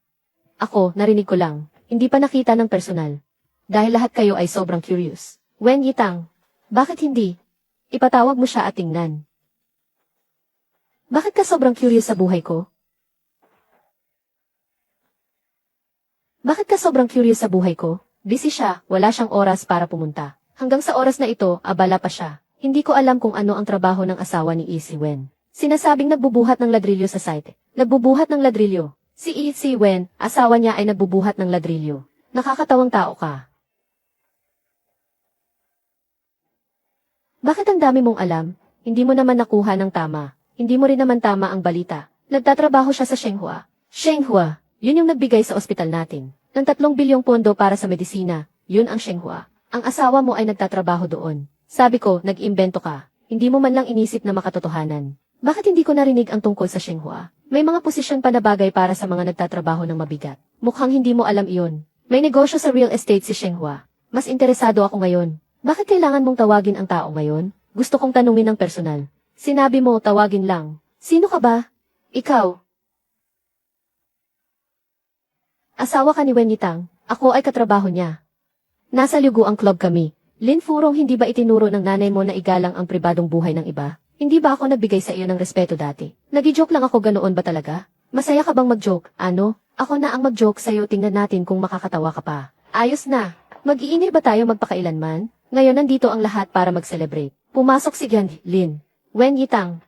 Ako, narinig ko lang. Hindi pa nakita ng personal. Dahil lahat kayo ay sobrang curious. Wen Yitang, bakit hindi? Ipatawag mo siya at tingnan. Bakit ka sobrang curious sa buhay ko? Bakit ka sobrang curious sa buhay ko? Busy siya, wala siyang oras para pumunta. Hanggang sa oras na ito, abala pa siya. Hindi ko alam kung ano ang trabaho ng asawa ni Wen. Sinasabing nagbubuhat ng ladrilyo sa site. Nagbubuhat ng ladrilyo. Si Wen, asawa niya ay nagbubuhat ng ladrilyo. Nakakatawang tao ka. Bakit ang dami mong alam? Hindi mo naman nakuha ng tama. Hindi mo rin naman tama ang balita. Nagtatrabaho siya sa Shenghua. Shenghua, yun yung nagbigay sa ospital natin. Ng 3 bilyong pondo para sa medisina, yun ang Shenghua. Ang asawa mo ay nagtatrabaho doon. Sabi ko, nag-imbento ka. Hindi mo man lang inisip na makatotohanan. Bakit hindi ko narinig ang tungkol sa Shenghua? May mga posisyon pa na bagay para sa mga nagtatrabaho ng mabigat. Mukhang hindi mo alam iyon. May negosyo sa real estate si Shenghua. Mas interesado ako ngayon. Bakit kailangan mong tawagin ang tao ngayon? Gusto kong tanungin ng personal. Sinabi mo, tawagin lang. Sino ka ba? Ikaw. Asawa ka ni Wen Yitang. Ako ay katrabaho niya. Nasa Liguang Club kami. Lin Furong, hindi ba itinuro ng nanay mo na igalang ang pribadong buhay ng iba? Hindi ba ako nagbigay sa iyo ng respeto dati? Nagi-joke lang ako, ganoon ba talaga? Masaya ka bang mag-joke? Ano? Ako na ang mag-joke sa'yo, tingnan natin kung makakatawa ka pa. Ayos na. Mag-iinir ba tayo magpakailanman? Ngayon nandito ang lahat para mag-celebrate. Pumasok si Gan, Lin. Wen Yitang.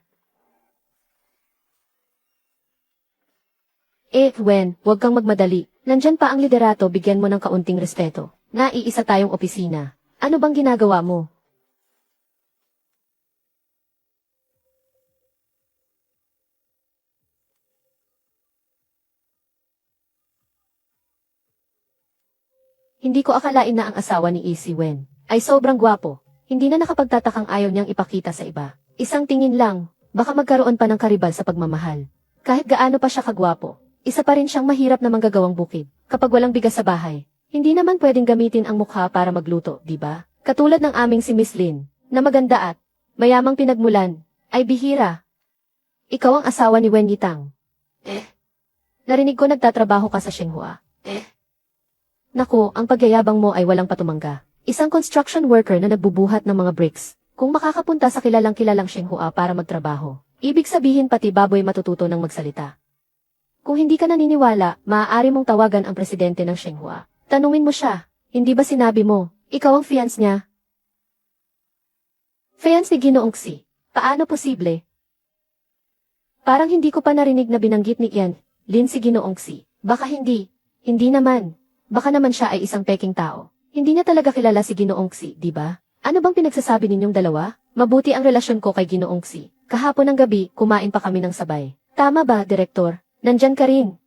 Wen, huwag kang magmadali. Nandyan pa ang liderato, bigyan mo ng kaunting respeto. Naiisa tayong opisina. Ano bang ginagawa mo? Hindi ko akalain na ang asawa ni Isi Wen ay sobrang gwapo. Hindi na nakapagtatakang ayaw niyang ipakita sa iba. Isang tingin lang, baka magkaroon pa ng karibal sa pagmamahal. Kahit gaano pa siya kagwapo, isa pa rin siyang mahirap na manggagawang bukid. Kapag walang bigas sa bahay, hindi naman pwedeng gamitin ang mukha para magluto, di ba? Katulad ng aming si Miss Lin, na maganda at mayamang pinagmulan, ay bihira. Ikaw ang asawa ni Wen Yitang. Narinig ko nagtatrabaho ka sa Shenghua. Naku, ang pagyayabang mo ay walang patumangga. Isang construction worker na nagbubuhat ng mga bricks. Kung makakapunta sa kilalang Shenghua para magtrabaho, ibig sabihin pati baboy matututo ng magsalita. Kung hindi ka naniniwala, maaari mong tawagan ang presidente ng Shenghua. Tanungin mo siya, hindi ba sinabi mo, ikaw ang fiance niya? Fiance ni Ginoong Xi. Paano posible? Parang hindi ko pa narinig na binanggit ni Ian, Lin si Ginoong Xi. Baka hindi. Hindi naman. Baka naman siya ay isang peking tao. Hindi niya talaga kilala si Ginoong Xi, di ba? Ano bang pinagsasabi ninyong dalawa? Mabuti ang relasyon ko kay Ginoong Xi. Kahapon ng gabi, kumain pa kami ng sabay. Tama ba, Direktor? Nandyan ka rin.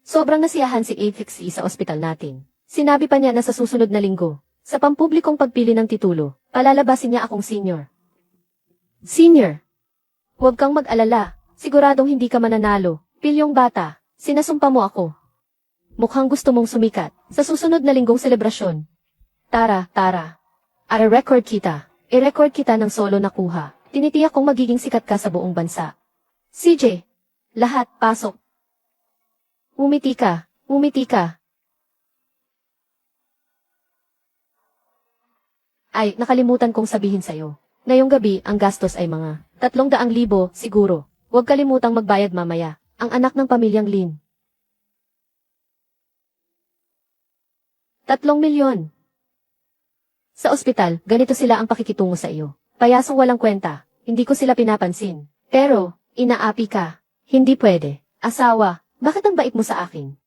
Sobrang nasiyahan si Xi sa ospital natin. Sinabi pa niya na sa susunod na linggo, sa pampublikong pagpili ng titulo, palalabasin niya akong senior. Senior? Huwag kang mag-alala. Siguradong hindi ka mananalo. Pilyong bata, sinasumpa mo ako. Mukhang gusto mong sumikat sa susunod na linggong selebrasyon. Tara. I-record kita. I-record kita ng solo na kuha. Tinitiyak kong magiging sikat ka sa buong bansa. CJ, lahat, pasok. Umiti ka. Ay, nakalimutan kong sabihin sa'yo. Ngayong gabi, ang gastos ay mga 300,000 siguro. Huwag kalimutang magbayad mamaya. Ang anak ng pamilyang Lin. 3 milyon. Sa ospital, ganito sila ang pakikitungo sa iyo. Payasong walang kwenta, hindi ko sila pinapansin. Pero, inaapi ka. Hindi pwede. Asawa, bakit ang bait mo sa akin?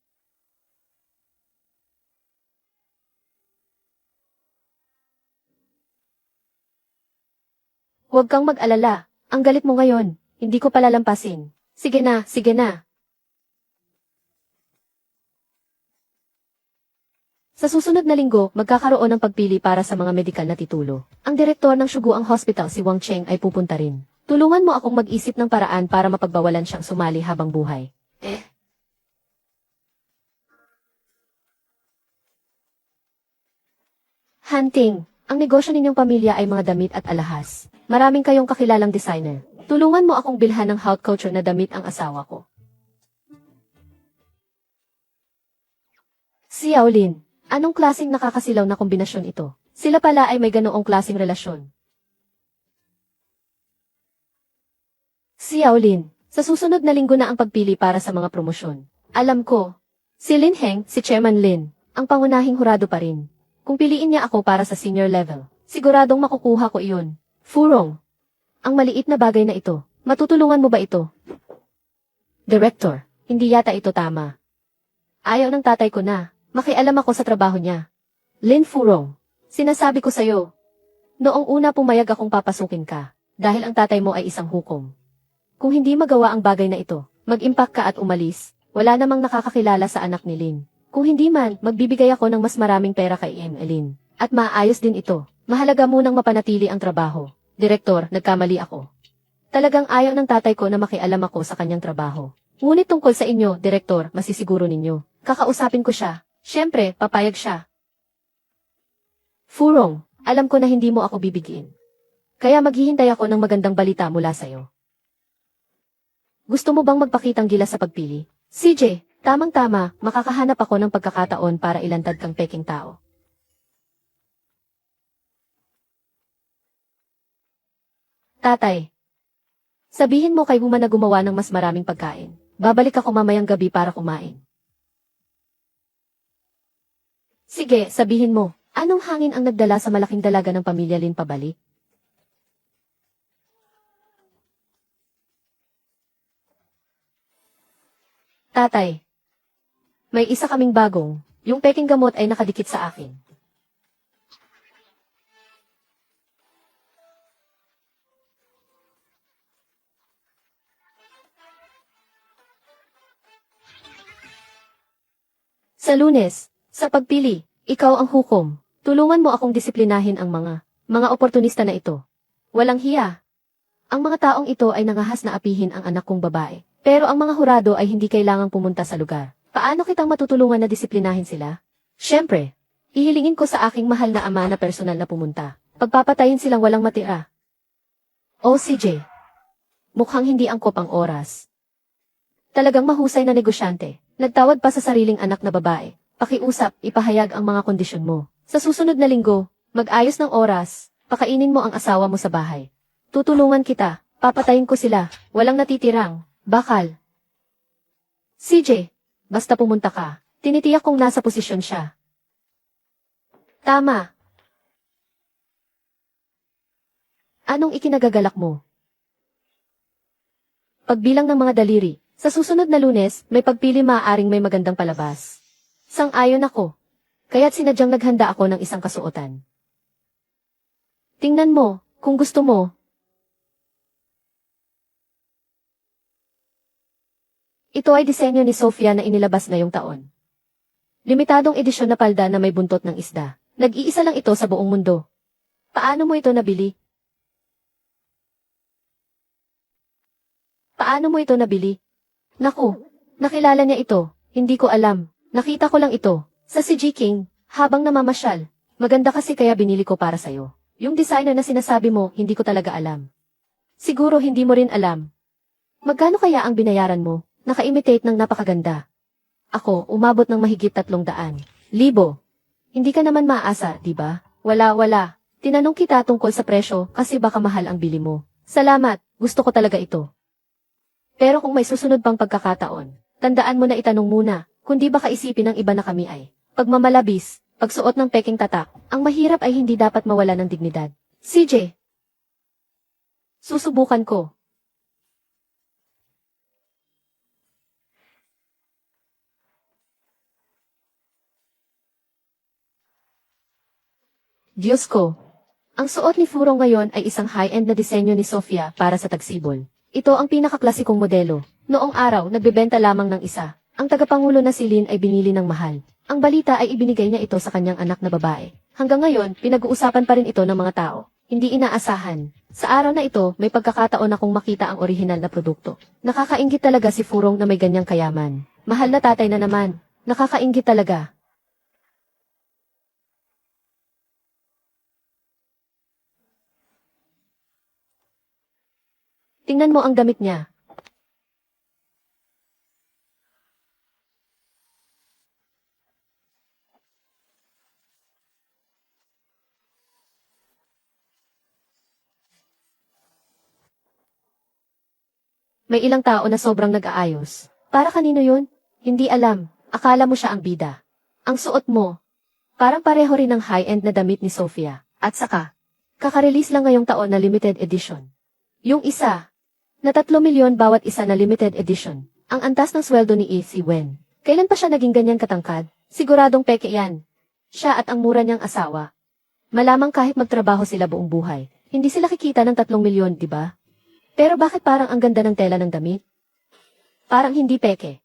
Huwag kang mag-alala. Ang galit mo ngayon, hindi ko palalampasin. Sige na. Sa susunod na linggo, magkakaroon ng pagpili para sa mga medikal na titulo. Ang direktor ng Suguang Hospital si Wang Cheng ay pupunta rin. Tulungan mo akong mag-isip ng paraan para mapagbawalan siyang sumali habang buhay. Hunting, ang negosyo ninyong pamilya ay mga damit at alahas. Maraming kayong kakilalang designer. Tulungan mo akong bilhan ng haute couture na damit ang asawa ko. Xiaolin. Anong klaseng nakakasilaw na kombinasyon ito? Sila pala ay may ganoong klaseng relasyon. Xiaolin, sa susunod na linggo na ang pagpili para sa mga promosyon. Alam ko, si Lin Heng, si Chairman Lin, ang pangunahing hurado pa rin. Kung piliin niya ako para sa senior level, siguradong makukuha ko iyon. Furong, ang maliit na bagay na ito, matutulungan mo ba ito? Director, hindi yata ito tama. Ayaw ng tatay ko na. Makialam ako sa trabaho niya. Lin Furong, sinasabi ko sa'yo. Noong una pumayag akong papasukin ka, dahil ang tatay mo ay isang hukom. Kung hindi magawa ang bagay na ito, mag-impact ka at umalis, wala namang nakakakilala sa anak ni Lin. Kung hindi man, magbibigay ako ng mas maraming pera kay Lin. At maayos din ito. Mahalaga munang mapanatili ang trabaho. Direktor, nagkamali ako. Talagang ayaw ng tatay ko na makialam ako sa kanyang trabaho. Ngunit tungkol sa inyo, Direktor, masisiguro ninyo. Kakausapin ko siya. Siyempre, papayag siya. Furong, alam ko na hindi mo ako bibigyan. Kaya maghihintay ako ng magandang balita mula sa'yo. Gusto mo bang magpakitang gilas sa pagpili? CJ, tamang-tama, makakahanap ako ng pagkakataon para ilantad kang peking tao. Tatay, sabihin mo kay Huma na gumawa ng mas maraming pagkain. Babalik ako mamayang gabi para kumain. Sige, sabihin mo, anong hangin ang nagdala sa malaking dalaga ng pamilya Lin pabalik? Tatay, may isa kaming bagong, yung peking gamot ay nakadikit sa akin. Sa Lunes, sa pagpili, ikaw ang hukom. Tulungan mo akong disiplinahin ang mga oportunista na ito. Walang hiya. Ang mga taong ito ay nangahas na apihin ang anak kong babae. Pero ang mga hurado ay hindi kailangang pumunta sa lugar. Paano kitang matutulungan na disiplinahin sila? Siyempre, ihilingin ko sa aking mahal na ama na personal na pumunta. Pagpapatayin silang walang matira. O CJ, mukhang hindi angkop ang oras. Talagang mahusay na negosyante. Nagtawad pa sa sariling anak na babae. Pakiusap, ipahayag ang mga kondisyon mo. Sa susunod na linggo, mag-ayos ng oras, pakainin mo ang asawa mo sa bahay. Tutulungan kita, papatayin ko sila, walang natitirang, bakal. CJ, basta pumunta ka, tinitiyak kong nasa posisyon siya. Tama. Anong ikinagagalak mo? Pagbilang ng mga daliri. Sa susunod na Lunes, may pagpili maaaring may magandang palabas. Sang-ayon ako. Kaya't sinadyang naghanda ako ng isang kasuotan. Tingnan mo, kung gusto mo. Ito ay disenyo ni Sofia na inilabas ngayong taon. Limitadong edisyon na palda na may buntot ng isda. Nag-iisa lang ito sa buong mundo. Paano mo ito nabili? Paano mo ito nabili? Naku, nakilala niya ito, hindi ko alam, nakita ko lang ito, sa CG King, habang namamasyal. Maganda kasi kaya binili ko para sa'yo. Yung designer na sinasabi mo, hindi ko talaga alam. Siguro hindi mo rin alam. Magkano kaya ang binayaran mo? Naka-imitate ng napakaganda. Ako, umabot ng mahigit 300,000. Hindi ka naman maasa, di ba? Wala. Tinanong kita tungkol sa presyo kasi baka mahal ang bili mo. Salamat, gusto ko talaga ito. Pero kung may susunod pang pagkakataon, tandaan mo na itanong muna, kundi baka isipin ng iba na kami ay pagmamalabis, pagsuot ng peking tatak, ang mahirap ay hindi dapat mawala ng dignidad. CJ, susubukan ko. Diyos ko, ang suot ni Furo ngayon ay isang high-end na disenyo ni Sofia para sa tagsibol. Ito ang pinakaklasikong modelo. Noong araw, nagbebenta lamang ng isa. Ang tagapangulo na si Lin ay binili ng mahal. Ang balita ay ibinigay niya ito sa kanyang anak na babae. Hanggang ngayon, pinag-uusapan pa rin ito ng mga tao. Hindi inaasahan. Sa araw na ito, may pagkakataon akong makita ang orihinal na produkto. Nakakainggit talaga si Furong na may ganyang kayaman. Mahal na tatay na naman. Nakakainggit talaga. Tingnan mo ang damit niya. May ilang tao na sobrang nag-aayos. Para kanino yun? Hindi alam. Akala mo siya ang bida. Ang suot mo, parang pareho rin ng high-end na damit ni Sofia. At saka, kaka-release lang ngayong taon na limited edition. Yung isa, na 3 milyon bawat isa na limited edition. Ang antas ng sweldo ni E.C. Wen. Kailan pa siya naging ganyan katangkad? Siguradong peke yan. Siya at ang mura niyang asawa. Malamang kahit magtrabaho sila buong buhay, hindi sila kikita ng 3 milyon, di ba? Pero bakit parang ang ganda ng tela ng damit? Parang hindi peke.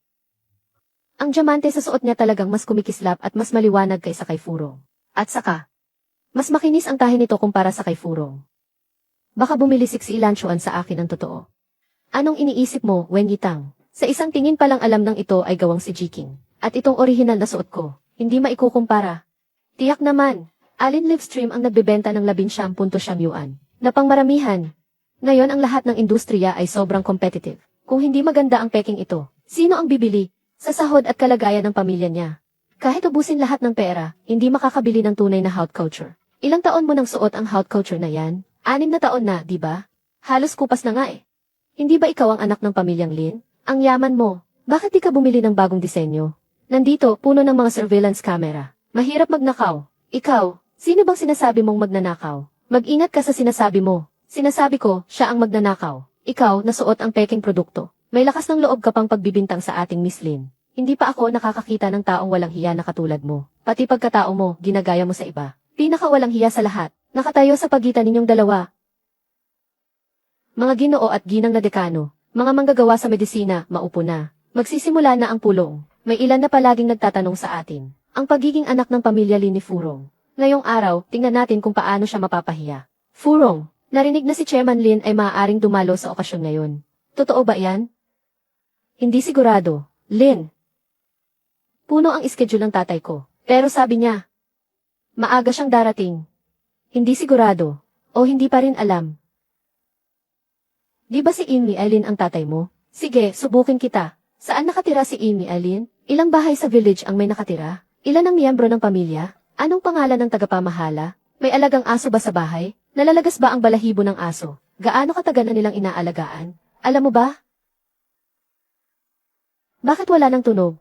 Ang diamante sa suot niya talagang mas kumikislap at mas maliwanag kaysa kay Furong. At saka, mas makinis ang tahi nito kumpara sa kay Furong. Baka bumilisik si Ilanchuan sa akin ang totoo. Anong iniisip mo, Wen Yitang? Sa isang tingin palang alam ng ito ay gawang si Jiking. At itong orihinal na suot ko, hindi maikukumpara. Tiyak naman, Alin Livestream ang nagbebenta ng 11.9 yuan, na pangmaramihan. Ngayon ang lahat ng industriya ay sobrang competitive. Kung hindi maganda ang peking ito, sino ang bibili? Sa sahod at kalagayan ng pamilya niya. Kahit ubusin lahat ng pera, hindi makakabili ng tunay na haute couture. Ilang taon mo nang suot ang haute couture na yan? 6 na taon na, di ba? Halos kupas na nga eh. Hindi ba ikaw ang anak ng pamilyang Lin? Ang yaman mo. Bakit di ka bumili ng bagong disenyo? Nandito, puno ng mga surveillance camera. Mahirap magnakaw. Ikaw, sino bang sinasabi mong magnanakaw? Mag-ingat ka sa sinasabi mo. Sinasabi ko, siya ang magnanakaw. Ikaw, nasuot ang peking produkto. May lakas ng loob ka pang pagbibintang sa ating Miss Lin. Hindi pa ako nakakakita ng taong walang hiya na katulad mo. Pati pagkatao mo, ginagaya mo sa iba. Pinakawalang hiya sa lahat. Nakatayo sa pagitan ninyong dalawa. Mga ginoo at ginang na dekano, mga manggagawa sa medisina, maupo na. Magsisimula na ang pulong. May ilan na palaging nagtatanong sa atin. Ang pagiging anak ng pamilya Lin ni Furong. Ngayong araw, tingnan natin kung paano siya mapapahiya. Furong, narinig na si Chairman Lin ay maaaring dumalo sa okasyon ngayon. Totoo ba yan? Hindi sigurado. Lin. Puno ang schedule ng tatay ko. Pero sabi niya, maaga siyang darating. Hindi sigurado. O hindi pa rin alam. Di ba si Amy Alin ang tatay mo? Sige, subukin kita. Saan nakatira si Amy Alin? Ilang bahay sa village ang may nakatira? Ilan ang miyembro ng pamilya? Anong pangalan ng tagapamahala? May alagang aso ba sa bahay? Nalalagas ba ang balahibo ng aso? Gaano katagal na nilang inaalagaan? Alam mo ba? Bakit wala ng tunog?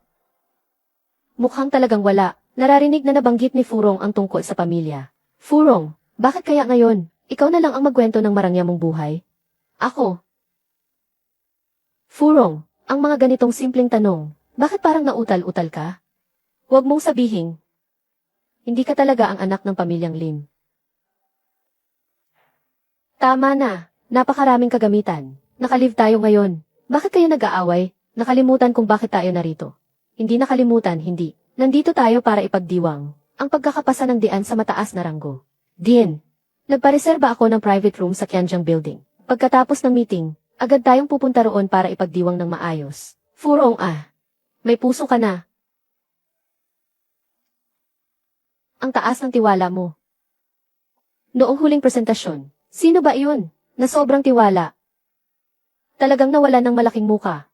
Mukhang talagang wala. Nararinig na nabanggit ni Furong ang tungkol sa pamilya. Furong, bakit kaya ngayon? Ikaw na lang ang magkwento ng marangya mong buhay? Ako. Furong, ang mga ganitong simpleng tanong, bakit parang nautal-utal ka? Huwag mong sabihin. Hindi ka talaga ang anak ng pamilyang Lin. Tama na, napakaraming kagamitan. Nakalive tayo ngayon. Bakit kayo nag-aaway? Nakalimutan kung bakit tayo narito. Hindi nakalimutan, hindi. Nandito tayo para ipagdiwang ang pagkakapasa ng dian sa mataas na ranggo. Dian, nagpareserba ako ng private room sa Qianjiang Building. Pagkatapos ng meeting, agad tayong pupunta roon para ipagdiwang ng maayos. Furong may puso ka na. Ang taas ng tiwala mo. Noong huling presentasyon, sino ba iyon? Na sobrang tiwala. Talagang nawala ng malaking muka.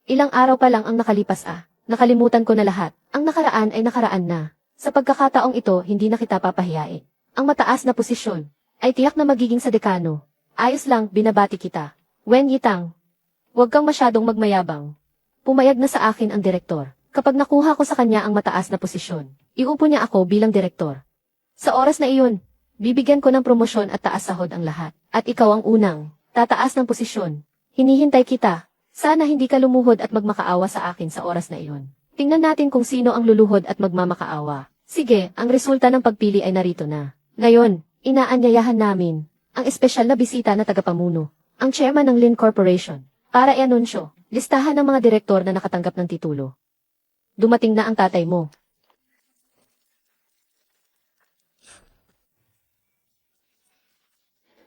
Ilang araw pa lang ang nakalipas Nakalimutan ko na lahat. Ang nakaraan ay nakaraan na. Sa pagkakataong ito, hindi na kita papahiyain. Ang mataas na posisyon ay tiyak na magiging sa dekano. Ayos lang, binabati kita. Wen Yitang. Huwag kang masyadong magmayabang. Pumayag na sa akin ang direktor. Kapag nakuha ko sa kanya ang mataas na posisyon, iupo niya ako bilang direktor. Sa oras na iyon, bibigyan ko ng promosyon at taas sahod ang lahat. At ikaw ang unang, tataas ng posisyon. Hinihintay kita. Sana hindi ka lumuhod at magmakaawa sa akin sa oras na iyon. Tingnan natin kung sino ang luluhod at magmamakaawa. Sige, ang resulta ng pagpili ay narito na. Ngayon, inaanyayahan namin ang espesyal na bisita na tagapamuno, ang chairman ng Lin Corporation, para i-anunsyo, listahan ng mga direktor na nakatanggap ng titulo. Dumating na ang tatay mo.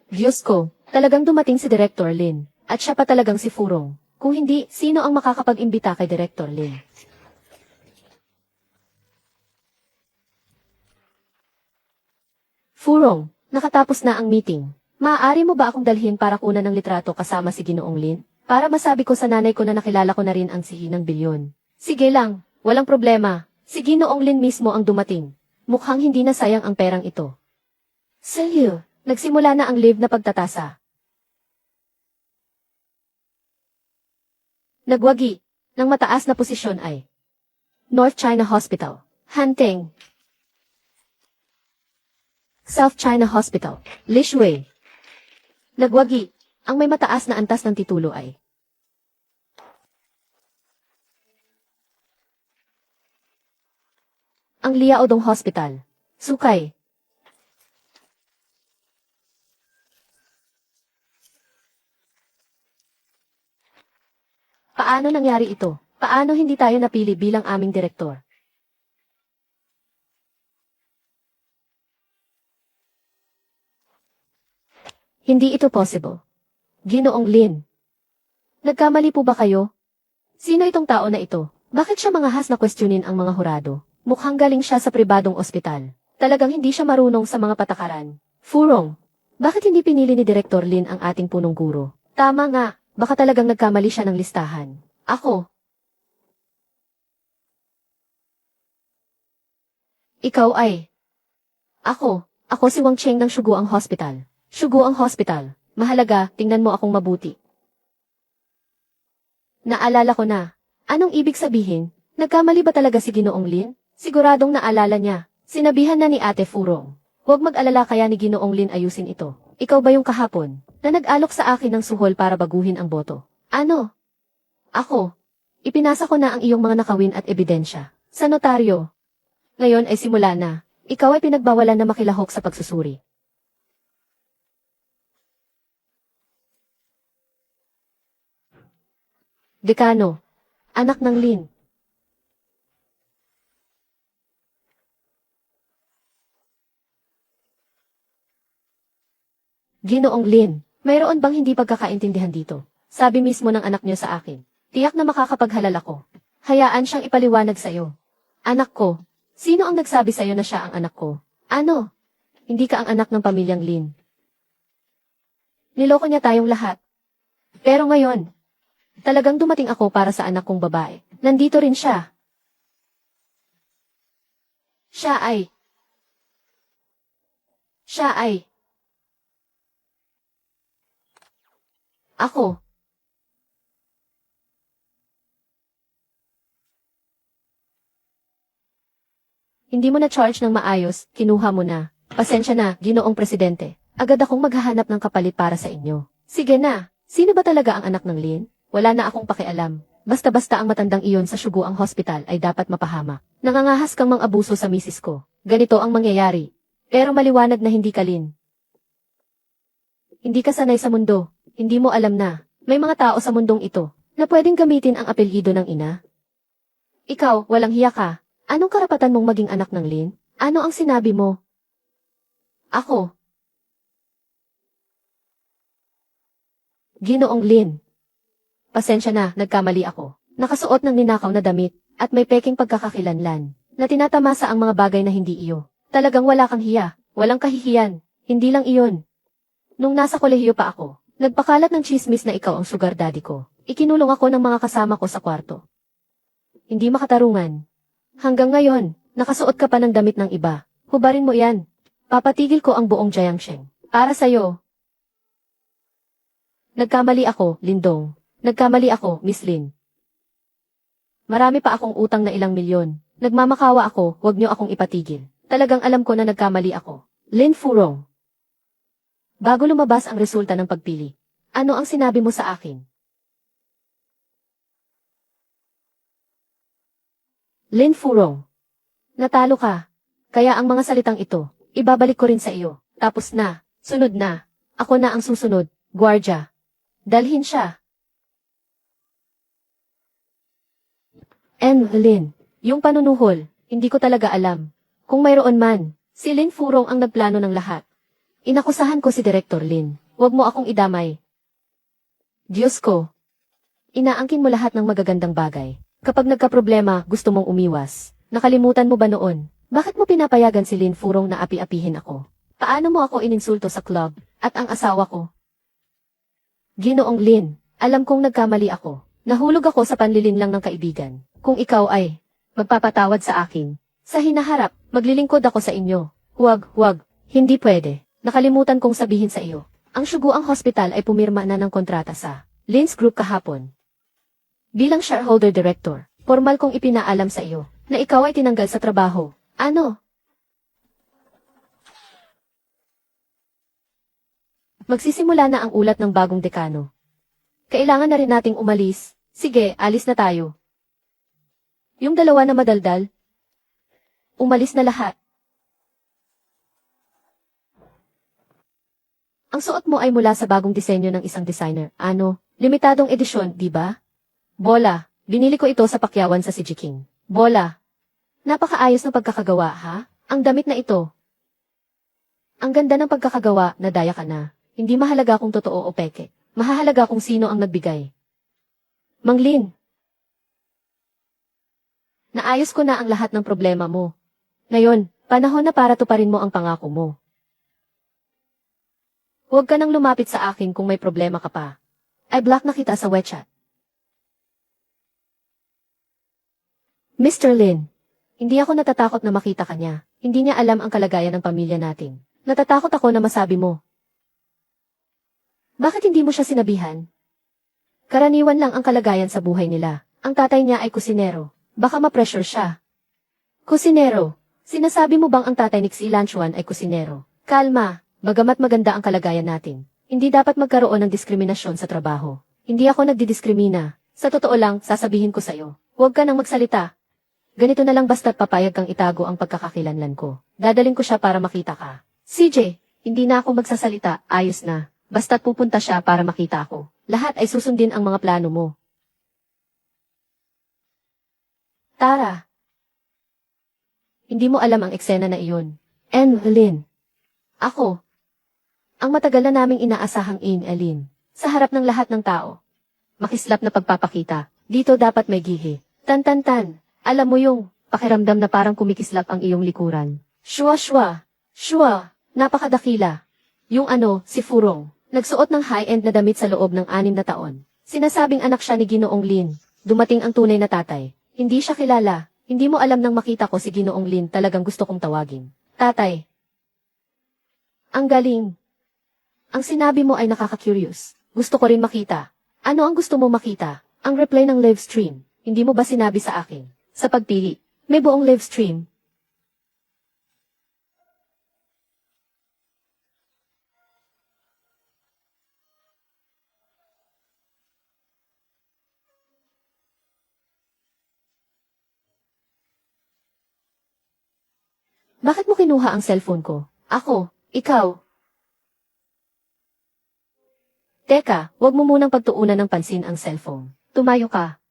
Diyos ko, talagang dumating si Director Lin, at siya pa talagang si Furong. Kung hindi, sino ang makakapag-imbita kay Director Lin? Furong, nakatapos na ang meeting. Maaari mo ba akong dalhin para kunan ng litrato kasama si Ginoong Lin? Para masabi ko sa nanay ko na nakilala ko na rin ang sihi ng bilyon. Sige lang, walang problema. Si Ginoong Lin mismo ang dumating. Mukhang hindi na sayang ang perang ito. Sa'yo, nagsimula na ang live na pagtatasa. Nagwagi ng mataas na posisyon ay North China Hospital, Hanteng. South China Hospital, Lishui. Nagwagi, ang may mataas na antas ng titulo ay ang Liaodong Hospital, Sukay. Paano nangyari ito? Paano hindi tayo napili bilang aming direktor? Hindi ito possible. Ginoong Lin. Nagkamali po ba kayo? Sino itong tao na ito? Bakit siya mangahas na questionin ang mga hurado? Mukhang galing siya sa pribadong ospital. Talagang hindi siya marunong sa mga patakaran. Furong, bakit hindi pinili ni Direktor Lin ang ating punong guro? Tama nga. Baka talagang nagkamali siya ng listahan. Ako. Ikaw ay. Ako si Wang Cheng ng Shuguang Hospital. Shuguang Hospital. Mahalaga, tingnan mo akong mabuti. Naalala ko na. Anong ibig sabihin? Nagkamali ba talaga si Ginoong Lin? Siguradong naalala niya. Sinabihan na ni Ate Furong. Huwag mag-alala, kaya ni Ginoong Lin ayusin ito. Ikaw ba yung kahapon na nag-alok sa akin ng suhol para baguhin ang boto? Ano? Ako. Ipinasa ko na ang iyong mga nakawin at ebidensya sa notaryo. Ngayon ay simula na. Ikaw ay pinagbawalan na makilahok sa pagsusuri. Dekano. Anak ng Lin. Ginoong Lin, mayroon bang hindi pagkakaintindihan dito? Sabi mismo ng anak niyo sa akin. Tiyak na makakapaghalal ako. Hayaan siyang ipaliwanag sa'yo. Anak ko, sino ang nagsabi sa'yo na siya ang anak ko? Ano? Hindi ka ang anak ng pamilyang Lin. Niloko niya tayong lahat. Pero ngayon, talagang dumating ako para sa anak kong babae. Nandito rin siya. Siya ay. Ako. Hindi mo na charge ng maayos, kinuha mo na. Pasensya na, Ginoong Presidente. Agad akong maghahanap ng kapalit para sa inyo. Sige na, sino ba talaga ang anak ng Lin? Wala na akong pakialam. Basta-basta ang matandang iyon sa Suguang Hospital ay dapat mapahama. Nangangahas kang mang-abuso sa misis ko. Ganito ang mangyayari. Pero maliwanag na hindi ka Lin. Hindi ka sanay sa mundo. Hindi mo alam na may mga tao sa mundong ito na pwedeng gamitin ang apelyido ng ina. Ikaw, walang hiya ka. Anong karapatan mong maging anak ng Lin? Ano ang sinabi mo? Ako. Ginoong Lin. Pasensya na, nagkamali ako. Nakasuot ng ninakaw na damit, at may peking pagkakakilanlan, na tinatamasa ang mga bagay na hindi iyo. Talagang wala kang hiya, walang kahihiyan, hindi lang iyon. Nung nasa kolehiyo pa ako, nagpakalat ng chismis na ikaw ang sugar daddy ko. Ikinulong ako ng mga kasama ko sa kwarto. Hindi makatarungan. Hanggang ngayon, nakasuot ka pa ng damit ng iba. Hubarin mo yan. Papatigil ko ang buong Jiangsheng. Para sa'yo. Nagkamali ako, Lindong. Nagkamali ako, Miss Lin. Marami pa akong utang na ilang milyon. Nagmamakawa ako, huwag niyo akong ipatigil. Talagang alam ko na nagkamali ako. Lin Furong. Bago lumabas ang resulta ng pagpili, ano ang sinabi mo sa akin? Lin Furong. Natalo ka. Kaya ang mga salitang ito, ibabalik ko rin sa iyo. Tapos na. Sunod na. Ako na ang susunod. Guardia. Dalhin siya. Lin. Yung panunuhol, hindi ko talaga alam. Kung mayroon man, si Lin Furong ang nagplano ng lahat. Inakusahan ko si Director Lin. Huwag mo akong idamay. Diyos ko. Inaangkin mo lahat ng magagandang bagay. Kapag nagkaproblema, gusto mong umiwas. Nakalimutan mo ba noon? Bakit mo pinapayagan si Lin Furong na api-apihin ako? Paano mo ako ininsulto sa club, at ang asawa ko? Ginoong Lin, alam kong nagkamali ako. Nahulog ako sa panlilin lang ng kaibigan. Kung ikaw ay magpapatawad sa akin, sa hinaharap, maglilingkod ako sa inyo. Huwag, hindi pwede. Nakalimutan kong sabihin sa iyo. Ang Suguang Hospital ay pumirma na ng kontrata sa Lin's Group kahapon. Bilang shareholder director, formal kong ipinaalam sa iyo na ikaw ay tinanggal sa trabaho. Ano? Magsisimula na ang ulat ng bagong dekano. Kailangan na rin nating umalis. Sige, alis na tayo. Yung dalawa na madaldal, umalis na lahat. Ang suot mo ay mula sa bagong disenyo ng isang designer. Ano? Limitadong edisyon, di ba? Bola, binili ko ito sa pakyawan sa Sijiking. Bola. Napakaayos ng pagkakagawa, ha? Ang damit na ito. Ang ganda ng pagkakagawa, nadaya ka na. Hindi mahalaga kung totoo o peke. Mahahalaga kung sino ang nagbigay. Mang Lin. Naayos ko na ang lahat ng problema mo. Ngayon, panahon na para tuparin mo ang pangako mo. Huwag ka nang lumapit sa akin kung may problema ka pa. I-block na kita sa WeChat. Mr. Lin, hindi ako natatakot na makita ka niya. Hindi niya alam ang kalagayan ng pamilya natin. Natatakot ako na masabi mo. Bakit hindi mo siya sinabihan? Karaniwan lang ang kalagayan sa buhay nila. Ang tatay niya ay kusinero. Baka ma-pressure siya. Kusinero. Sinasabi mo bang ang tatay ni Xi Lanchuan ay kusinero? Kalma. Bagamat maganda ang kalagayan natin, hindi dapat magkaroon ng diskriminasyon sa trabaho. Hindi ako nagdidiskrimina. Sa totoo lang, sasabihin ko sa'yo. Huwag ka nang magsalita. Ganito na lang basta't papayag kang itago ang pagkakakilanlan ko. Dadaling ko siya para makita ka. CJ, hindi na ako magsasalita, ayos na. Basta't pupunta siya para makita ako. Lahat ay susundin ang mga plano mo. Tara. Hindi mo alam ang eksena na iyon. Lynn. Ako. Ang matagal na naming inaasahang Lynn. Sa harap ng lahat ng tao. Makislap na pagpapakita. Dito dapat may gihi. Tan. Alam mo yung pakiramdam na parang kumikislap ang iyong likuran. Shua. Napakadakila. Yung si Furong. Nagsuot ng high-end na damit sa loob ng 6 na taon. Sinasabing anak siya ni Ginoong Lin. Dumating ang tunay na tatay. Hindi siya kilala. Hindi mo alam nang makita ko si Ginoong Lin, talagang gusto kong tawagin. Tatay. Ang galing. Ang sinabi mo ay nakaka-curious. Gusto ko rin makita. Ano ang gusto mo makita? Ang replay ng live stream. Hindi mo ba sinabi sa akin? Sa pagpili, may buong live stream. Bakit mo kinuha ang cellphone ko? Ako, ikaw. Teka, wag mo munang pagtuunan ng pansin ang cellphone. Tumayo ka.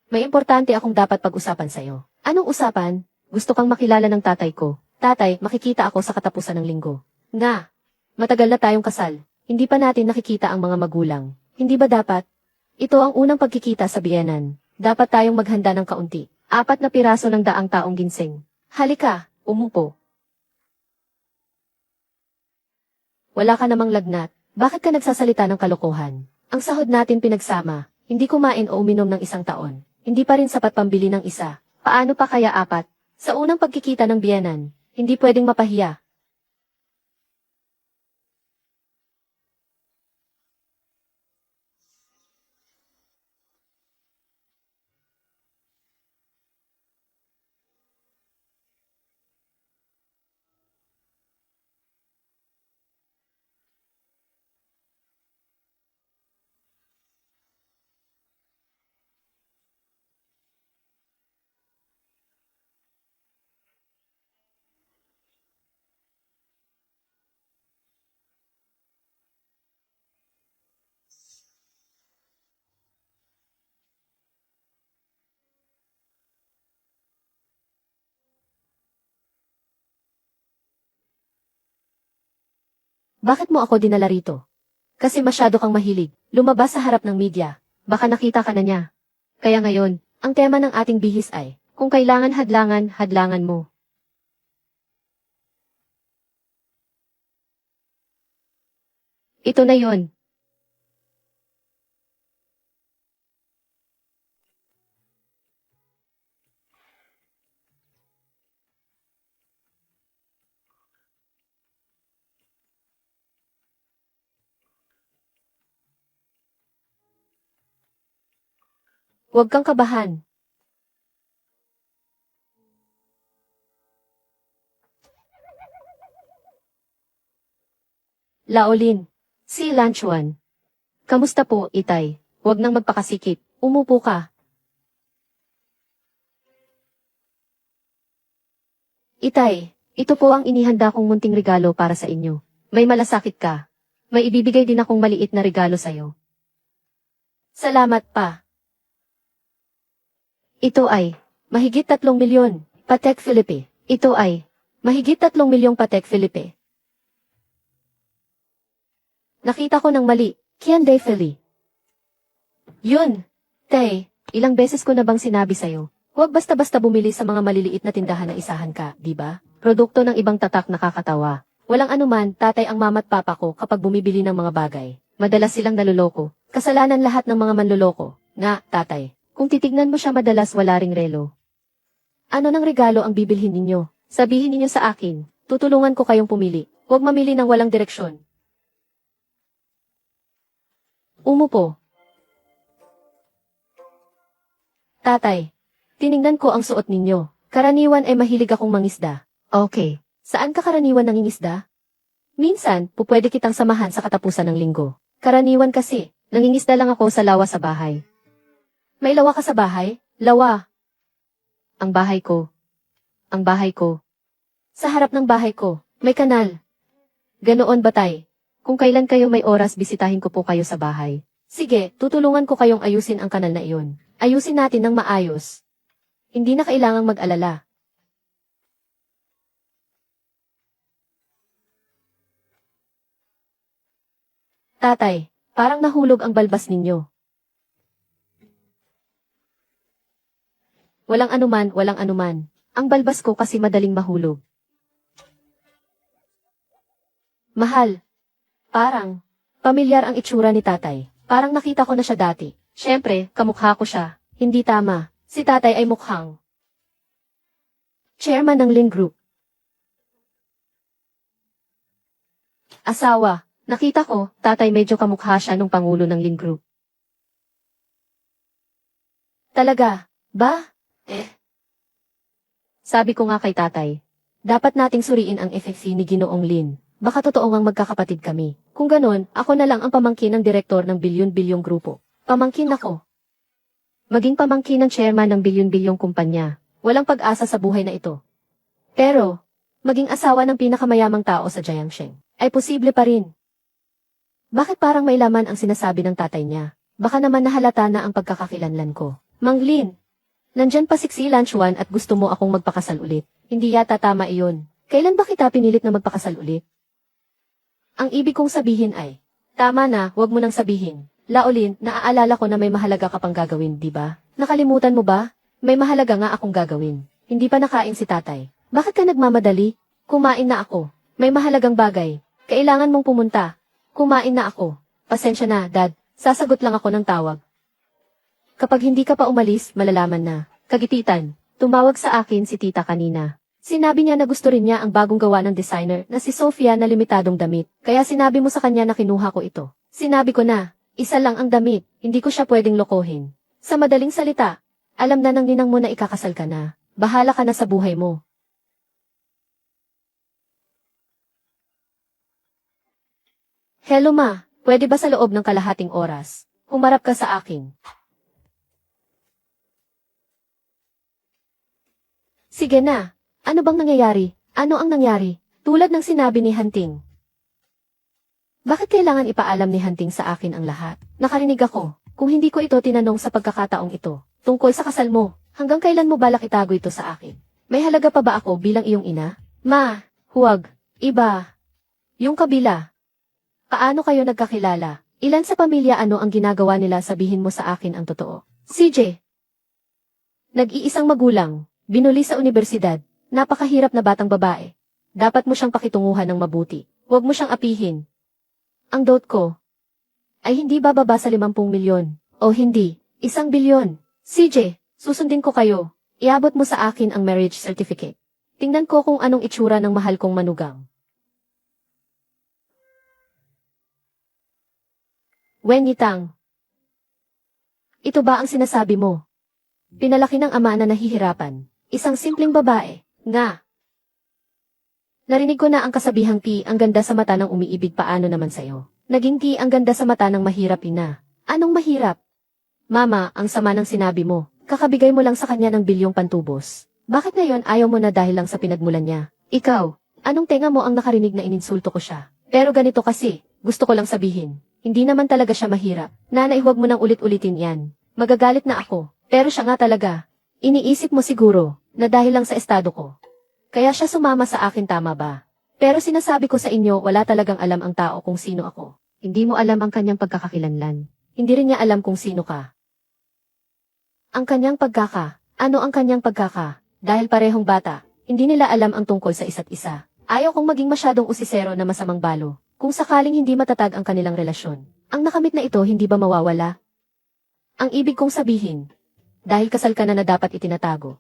May importante akong dapat pag-usapan sa'yo. Anong usapan? Gusto kang makilala ng tatay ko. Tatay, makikita ako sa katapusan ng linggo. Nga. Matagal na tayong kasal. Hindi pa natin nakikita ang mga magulang. Hindi ba dapat? Ito ang unang pagkikita sa biyenan. Dapat tayong maghanda ng kaunti. 4 na piraso ng daang taong ginseng. Halika, umupo. Wala ka namang lagnat. Bakit ka nagsasalita ng kalokohan? Ang sahod natin pinagsama, hindi kumain o uminom ng 1 taon. Hindi pa rin sapat pambili ng isa. Paano pa kaya 4? Sa unang pagkikita ng biyenan, hindi pwedeng mapahiya. Bakit mo ako dinala rito? Kasi masyado kang mahilig. Lumabas sa harap ng media. Baka nakita ka na niya. Kaya ngayon, ang tema ng ating bihis ay, kung kailangan hadlangan, hadlangan mo. Ito na yon. Huwag kang kabahan. Laolin. Si Lanchuan. Kamusta po, Itay? Huwag nang magpakasikip. Umupo ka. Itay, ito po ang inihanda kong munting regalo para sa inyo. May malasakit ka. May ibibigay din akong maliit na regalo sa'yo. Salamat pa. Ito ay, mahigit 3 milyon, Patek Philippe. Ito ay, mahigit 3 milyong Patek Philippe. Nakita ko ng mali, Kian de Feli. Yun. Tay, ilang beses ko na bang sinabi sa'yo? Huwag basta-basta bumili sa mga maliliit na tindahan na isahan ka, di ba? Produkto ng ibang tatak nakakatawa. Walang anuman, tatay ang mama't papa ko kapag bumibili ng mga bagay. Madalas silang naluloko. Kasalanan lahat ng mga manluloko. Nga, tatay. Kung titignan mo siya madalas wala ring relo. Ano ng regalo ang bibilhin ninyo? Sabihin ninyo sa akin. Tutulungan ko kayong pumili. Huwag mamili ng walang direksyon. Umupo. Tatay, tiningnan ko ang suot ninyo. Karaniwan ay mahilig akong mangisda. Okay. Saan ka karaniwan nangingisda? Minsan, pupwede kitang samahan sa katapusan ng linggo. Karaniwan kasi, nangingisda lang ako sa lawa sa bahay. May lawa ka sa bahay? Lawa. Ang bahay ko. Ang bahay ko. Sa harap ng bahay ko, may kanal. Ganoon ba tay? Kung kailan kayo may oras, bisitahin ko po kayo sa bahay. Sige, tutulungan ko kayong ayusin ang kanal na iyon. Ayusin natin ng maayos. Hindi na kailangang mag-alala. Tatay, parang nahulog ang balbas ninyo. Walang anuman, walang anuman. Ang balbas ko kasi madaling mahulog. Mahal. Parang, pamilyar ang itsura ni tatay. Parang nakita ko na siya dati. Siyempre, kamukha ko siya. Hindi tama. Si tatay ay mukhang chairman ng Lin Group. Asawa. Nakita ko, tatay medyo kamukha siya nung pangulo ng Lin Group. Talaga? Ba? Sabi ko nga kay tatay, dapat nating suriin ang FFC ni Ginoong Lin. Baka totoo ngang magkakapatid kami. Kung ganon, ako na lang ang pamangkin ng direktor ng bilyon-bilyong grupo. Pamangkin ako. Maging pamangkin ng chairman ng bilyon-bilyong kumpanya. Walang pag-asa sa buhay na ito. Pero, maging asawa ng pinakamayamang tao sa Jiangsheng, ay posible pa rin. Bakit parang may laman ang sinasabi ng tatay niya? Baka naman nahalata na ang pagkakakilanlan ko. Mang Lin, nandyan pa si Lanchuan at gusto mo akong magpakasal ulit. Hindi yata tama iyon. Kailan ba kita pinilit na magpakasal ulit? Ang ibig kong sabihin ay, tama na, wag mo nang sabihin. Laolin, naaalala ko na may mahalaga ka pang gagawin, di ba? Nakalimutan mo ba? May mahalaga nga akong gagawin. Hindi pa nakain si tatay. Bakit ka nagmamadali? Kumain na ako. May mahalagang bagay. Kailangan mong pumunta. Kumain na ako. Pasensya na, Dad. Sasagot lang ako ng tawag. Kapag hindi ka pa umalis, malalaman na. Kagipitan, tumawag sa akin si tita kanina. Sinabi niya na gusto rin niya ang bagong gawa ng designer na si Sofia na limitadong damit. Kaya sinabi mo sa kanya na kinuha ko ito. Sinabi ko na, isa lang ang damit, hindi ko siya pwedeng lokohin. Sa madaling salita, alam na ng ninang mo na ikakasal ka na. Bahala ka na sa buhay mo. Hello ma, pwede ba sa loob ng kalahating oras? Humarap ka sa akin. Sige na. Ano bang nangyayari? Ano ang nangyari? Tulad ng sinabi ni Hanting. Bakit kailangan ipaalam ni Hanting sa akin ang lahat? Nakarinig ako. Kung hindi ko ito tinanong sa pagkakataong ito, tungkol sa kasal mo, hanggang kailan mo balak itago ito sa akin? May halaga pa ba ako bilang iyong ina? Ma, huwag. Iba. Yung kabila. Paano kayo nagkakilala? Ilan sa pamilya ano ang ginagawa nila, sabihin mo sa akin ang totoo? CJ. Nag-iisang magulang, binuli sa universidad. Napakahirap na batang babae. Dapat mo siyang pakitunguhan ng mabuti. Huwag mo siyang apihin. Ang dote ko ay hindi bababa sa 50 milyon. O hindi, 1 bilyon. CJ, susundin ko kayo. Iabot mo sa akin ang marriage certificate. Tingnan ko kung anong itsura ng mahal kong manugang. Wen Yitang. Ito ba ang sinasabi mo? Pinalaki ng ama na nahihirapan. Isang simpleng babae. Nga. Narinig ko na ang kasabihang Ti ang ganda sa mata ng umiibig, paano naman sa'yo? Naging Ti ang ganda sa mata ng mahirap ina. Anong mahirap? Mama, ang sama ng sinabi mo. Kakabigay mo lang sa kanya ng bilyong pantubos. Bakit ngayon ayaw mo na dahil lang sa pinagmulan niya? Ikaw, anong tenga mo ang nakarinig na ininsulto ko siya? Pero ganito kasi, gusto ko lang sabihin. Hindi naman talaga siya mahirap. Nanay, huwag mo nang ulit-ulitin yan. Magagalit na ako. Pero siya nga talaga. Iniisip mo siguro na dahil lang sa estado ko. Kaya siya sumama sa akin, tama ba? Pero sinasabi ko sa inyo, wala talagang alam ang tao kung sino ako. Hindi mo alam ang kanyang pagkakakilanlan. Hindi rin niya alam kung sino ka. Ang kanyang ano ang kanyang dahil parehong bata, hindi nila alam ang tungkol sa isa't isa. Ayaw kong maging masyadong usisero na masamang balo, kung sakaling hindi matatag ang kanilang relasyon. Ang nakamit na ito hindi ba mawawala? Ang ibig kong sabihin, dahil kasal ka na dapat itinatago.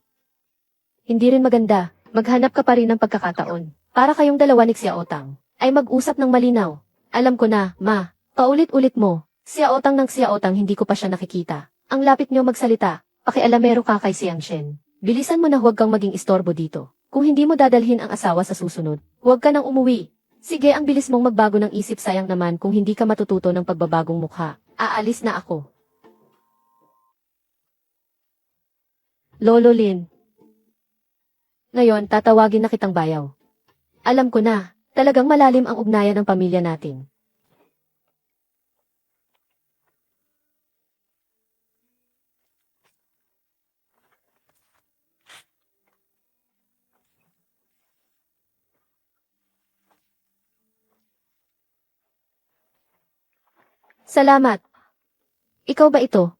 Hindi rin maganda, maghanap ka pa rin ng pagkakataon, para kayong dalawa ni Xiaotang, ay mag-usap ng malinaw. Alam ko na, ma, paulit-ulit mo, Siyaotang ng siyaotang hindi ko pa siya nakikita. Ang lapit niyo magsalita, pakialamero ka kay Siangshen. Bilisan mo na huwag kang maging istorbo dito. Kung hindi mo dadalhin ang asawa sa susunod, huwag ka nang umuwi. Sige, ang bilis mong magbago ng isip, sayang naman kung hindi ka matututo ng pagbabagong mukha. Aalis na ako. Lolo Lin. Ngayon, tatawagin na kitang bayaw. Alam ko na, talagang malalim ang ugnayan ng pamilya natin. Salamat. Ikaw ba ito?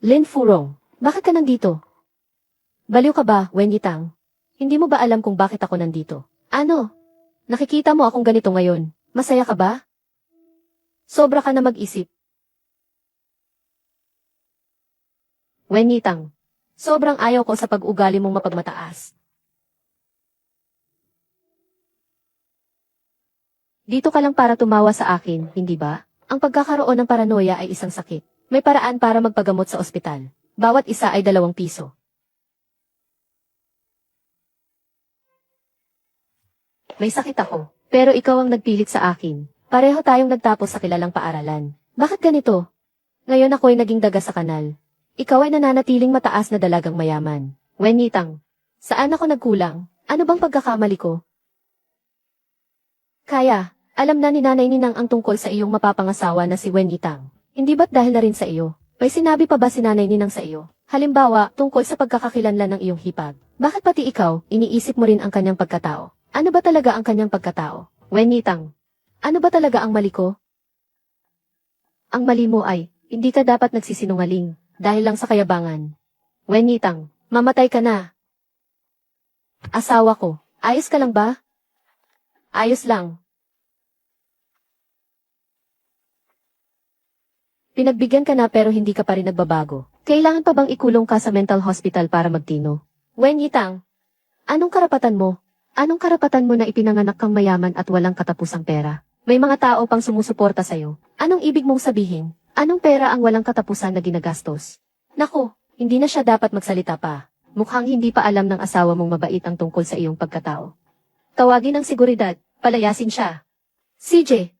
Lin Furong, bakit ka nandito? Baliw ka ba, Wen Yitang? Hindi mo ba alam kung bakit ako nandito? Ano? Nakikita mo akong ganito ngayon. Masaya ka ba? Sobra ka na mag-isip. Wen Yitang, sobrang ayaw ko sa pag-ugali mong mapagmataas. Dito ka lang para tumawa sa akin, hindi ba? Ang pagkakaroon ng paranoia ay isang sakit. May paraan para magpagamot sa ospital. Bawat isa ay 2 piso. May sakit ako, pero ikaw ang nagpilit sa akin. Pareho tayong nagtapos sa kilalang paaralan. Bakit ganito? Ngayon ako'y naging daga sa kanal. Ikaw ay nananatiling mataas na dalagang mayaman. Wen Yitang, saan ako nagkulang? Ano bang pagkakamali ko? Kaya, alam na ni Nanay Ninang ang tungkol sa iyong mapapangasawa na si Wen Yitang. Hindi ba't dahil na rin sa iyo? May sinabi pa ba si Nanay Ninang sa iyo? Halimbawa, tungkol sa pagkakakilanlan ng iyong hipag. Bakit pati ikaw, iniisip mo rin ang kanyang pagkatao? Ano ba talaga ang kanyang pagkatao? Wen Yitang, ano ba talaga ang mali ko? Ang mali mo ay, hindi ka dapat nagsisinungaling, dahil lang sa kayabangan. Wen Yitang, mamatay ka na. Asawa ko, ayos ka lang ba? Ayos lang. Pinagbigyan ka na pero hindi ka pa rin nagbabago. Kailangan pa bang ikulong ka sa mental hospital para magtino? Wen Yitang, anong karapatan mo? Anong karapatan mo na ipinanganak kang mayaman at walang katapusang pera? May mga tao pang sumusuporta sa'yo. Anong ibig mong sabihin? Anong pera ang walang katapusan na ginagastos? Naku, hindi na siya dapat magsalita pa. Mukhang hindi pa alam ng asawa mong mabait ang tungkol sa iyong pagkatao. Tawagin ang seguridad, palayasin siya. CJ.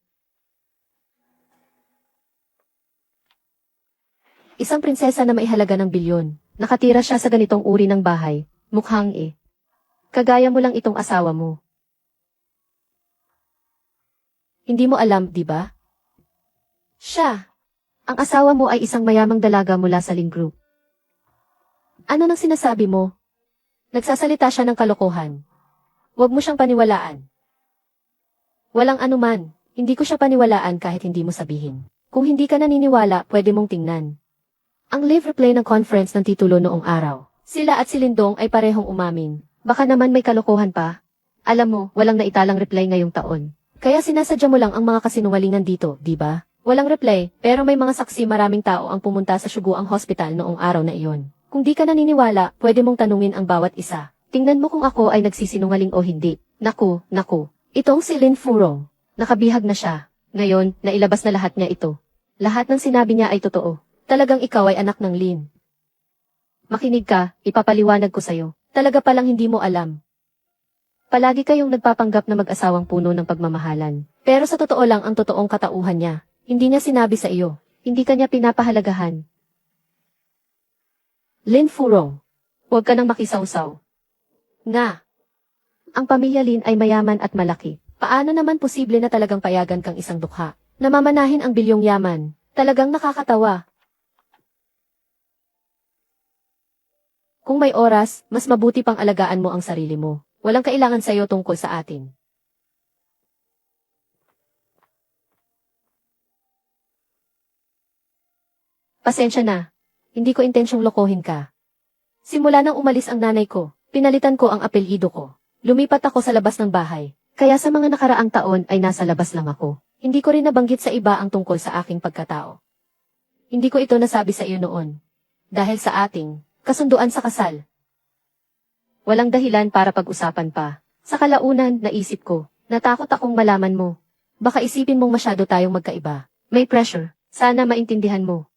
Isang prinsesa na may halaga ng bilyon. Nakatira siya sa ganitong uri ng bahay. Mukhang kagaya mo lang itong asawa mo. Hindi mo alam, di ba? Siya. Ang asawa mo ay isang mayamang dalaga mula sa Lin Group. Ano nang sinasabi mo? Nagsasalita siya ng kalokohan. Huwag mo siyang paniwalaan. Walang anuman. Hindi ko siya paniwalaan kahit hindi mo sabihin. Kung hindi ka naniniwala, pwede mong tingnan. Ang live replay ng conference ng titulo noong araw. Sila at si Lindong ay parehong umamin. Baka naman may kalokohan pa. Alam mo, walang naitalang reply ngayong taon. Kaya sinasadya mo lang ang mga kasinungalingan dito, di ba? Walang reply, pero may mga saksi, maraming tao ang pumunta sa Suguang Hospital noong araw na iyon. Kung di ka naniniwala, pwede mong tanungin ang bawat isa. Tingnan mo kung ako ay nagsisinungaling o hindi. Naku. Itong si Lin Furong. Nakabihag na siya. Ngayon, nailabas na lahat niya ito. Lahat ng sinabi niya ay totoo. Talagang ikaw ay anak ng Lin. Makinig ka, ipapaliwanag ko sa'yo. Talaga palang hindi mo alam. Palagi kayong nagpapanggap na mag-asawang puno ng pagmamahalan. Pero sa totoo lang ang totoong katauhan niya. Hindi niya sinabi sa iyo. Hindi ka niya pinapahalagahan. Lin Furong. Huwag ka nang makisawsaw. Nga. Ang pamilya Lin ay mayaman at malaki. Paano naman posible na talagang payagan kang isang dukha? Namamanahin ang bilyong yaman. Talagang nakakatawa. Kung may oras, mas mabuti pang alagaan mo ang sarili mo. Walang kailangan sa'yo tungkol sa atin. Pasensya na. Hindi ko intensyong lokohin ka. Simula nang umalis ang nanay ko, pinalitan ko ang apelyido ko. Lumipat ako sa labas ng bahay. Kaya sa mga nakaraang taon ay nasa labas lang ako. Hindi ko rin nabanggit sa iba ang tungkol sa aking pagkatao. Hindi ko ito nasabi sa iyo noon. Dahil sa ating kasunduan sa kasal. Walang dahilan para pag-usapan pa. Sa kalaunan, naisip ko, Natakot akong malaman mo. Baka isipin mong masyado tayong magkaiba. May pressure. Sana maintindihan mo.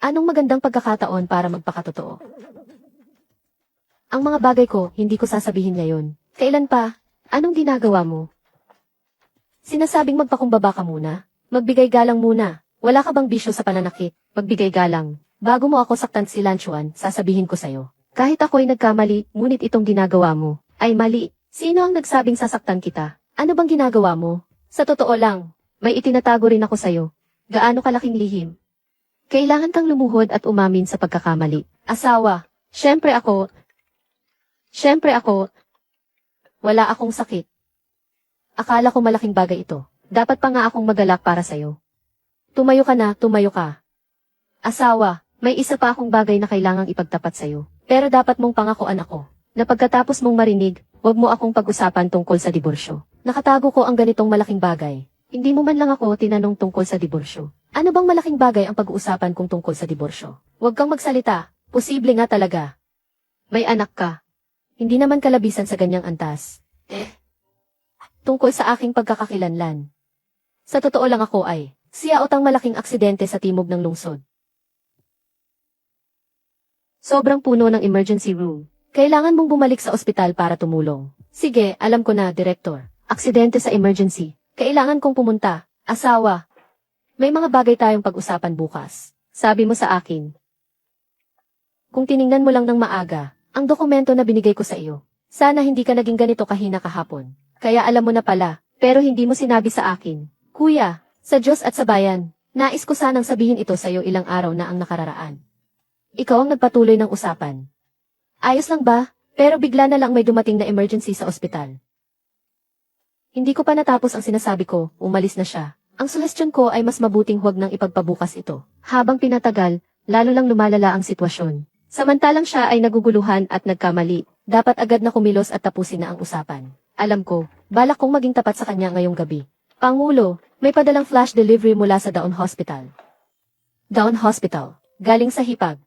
Anong magandang pagkakataon para magpakatotoo? Ang mga bagay ko, hindi ko sasabihin ngayon. Kailan pa? Anong ginagawa mo? Sinasabing magpakumbaba ka muna? Magbigay galang muna. Wala ka bang bisyo sa pananakit? Magbigay galang. Bago mo ako saktan si Lanchuan, sasabihin ko sa'yo. Kahit ako'y nagkamali, ngunit itong ginagawa mo ay mali. Sino ang nagsabing sasaktan kita? Ano bang ginagawa mo? Sa totoo lang, may itinatago rin ako sa'yo. Gaano kalaking lihim? Kailangan kang lumuhod at umamin sa pagkakamali. Asawa, syempre ako. Wala akong sakit. Akala ko malaking bagay ito. Dapat pa nga akong magalak para sa'yo. Tumayo ka na, tumayo ka. Asawa, may isa pa akong bagay na kailangang ipagtapat sa'yo. Pero dapat mong pangakuan ako, na pagkatapos mong marinig, huwag mo akong pag-usapan tungkol sa diborsyo. Nakatago ko ang ganitong malaking bagay. Hindi mo man lang ako tinanong tungkol sa diborsyo. Ano bang malaking bagay ang pag-uusapan kung tungkol sa diborsyo? Huwag kang magsalita. Posible nga talaga. May anak ka. Hindi naman kalabisan sa ganyang antas. Tungkol sa aking pagkakakilanlan. Sa totoo lang ako ay, siyaot ang malaking aksidente sa timog ng lungsod. Sobrang puno ng emergency room. Kailangan mong bumalik sa ospital para tumulong. Sige, alam ko na, Direktor. Aksidente sa emergency. Kailangan kong pumunta. Asawa. May mga bagay tayong pag-usapan bukas. Sabi mo sa akin. Kung tiningnan mo lang ng maaga, ang dokumento na binigay ko sa iyo. Sana hindi ka naging ganito kahina kahapon. Kaya alam mo na pala, pero hindi mo sinabi sa akin. Kuya, sa Diyos at sa bayan, nais ko sanang sabihin ito sa iyo ilang araw na ang nakararaan. Ikaw ang nagpatuloy ng usapan. Ayos lang ba? Pero bigla na lang may dumating na emergency sa ospital. Hindi ko pa natapos ang sinasabi ko, umalis na siya. Ang suhestyon ko ay mas mabuting huwag nang ipagpabukas ito. Habang pinatagal, lalo lang lumalala ang sitwasyon. Samantalang siya ay naguguluhan at nagkamali, dapat agad na kumilos at tapusin na ang usapan. Alam ko, balak kong maging tapat sa kanya ngayong gabi. Pangulo, may padalang flash delivery mula sa Daon Hospital. Daon Hospital, galing sa Hipag.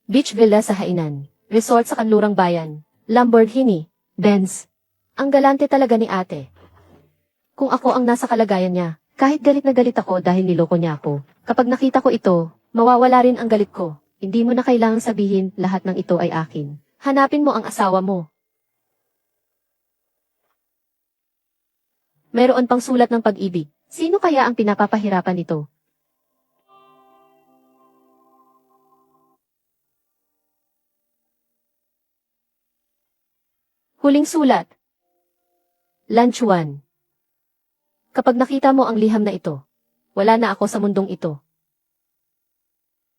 Beach Villa sa Hainan, resort sa Kanlurang Bayan, Lamborghini, Benz. Ang galante talaga ni ate. Kung ako ang nasa kalagayan niya, kahit galit na galit ako dahil niloko niya ako, kapag nakita ko ito, mawawala rin ang galit ko. Hindi mo na kailangang sabihin lahat ng ito ay akin. Hanapin mo ang asawa mo. Meron pang sulat ng pag-ibig. Sino kaya ang pinapapahirapan nito? Huling sulat. Lanchuan. Kapag nakita mo ang liham na ito, wala na ako sa mundong ito.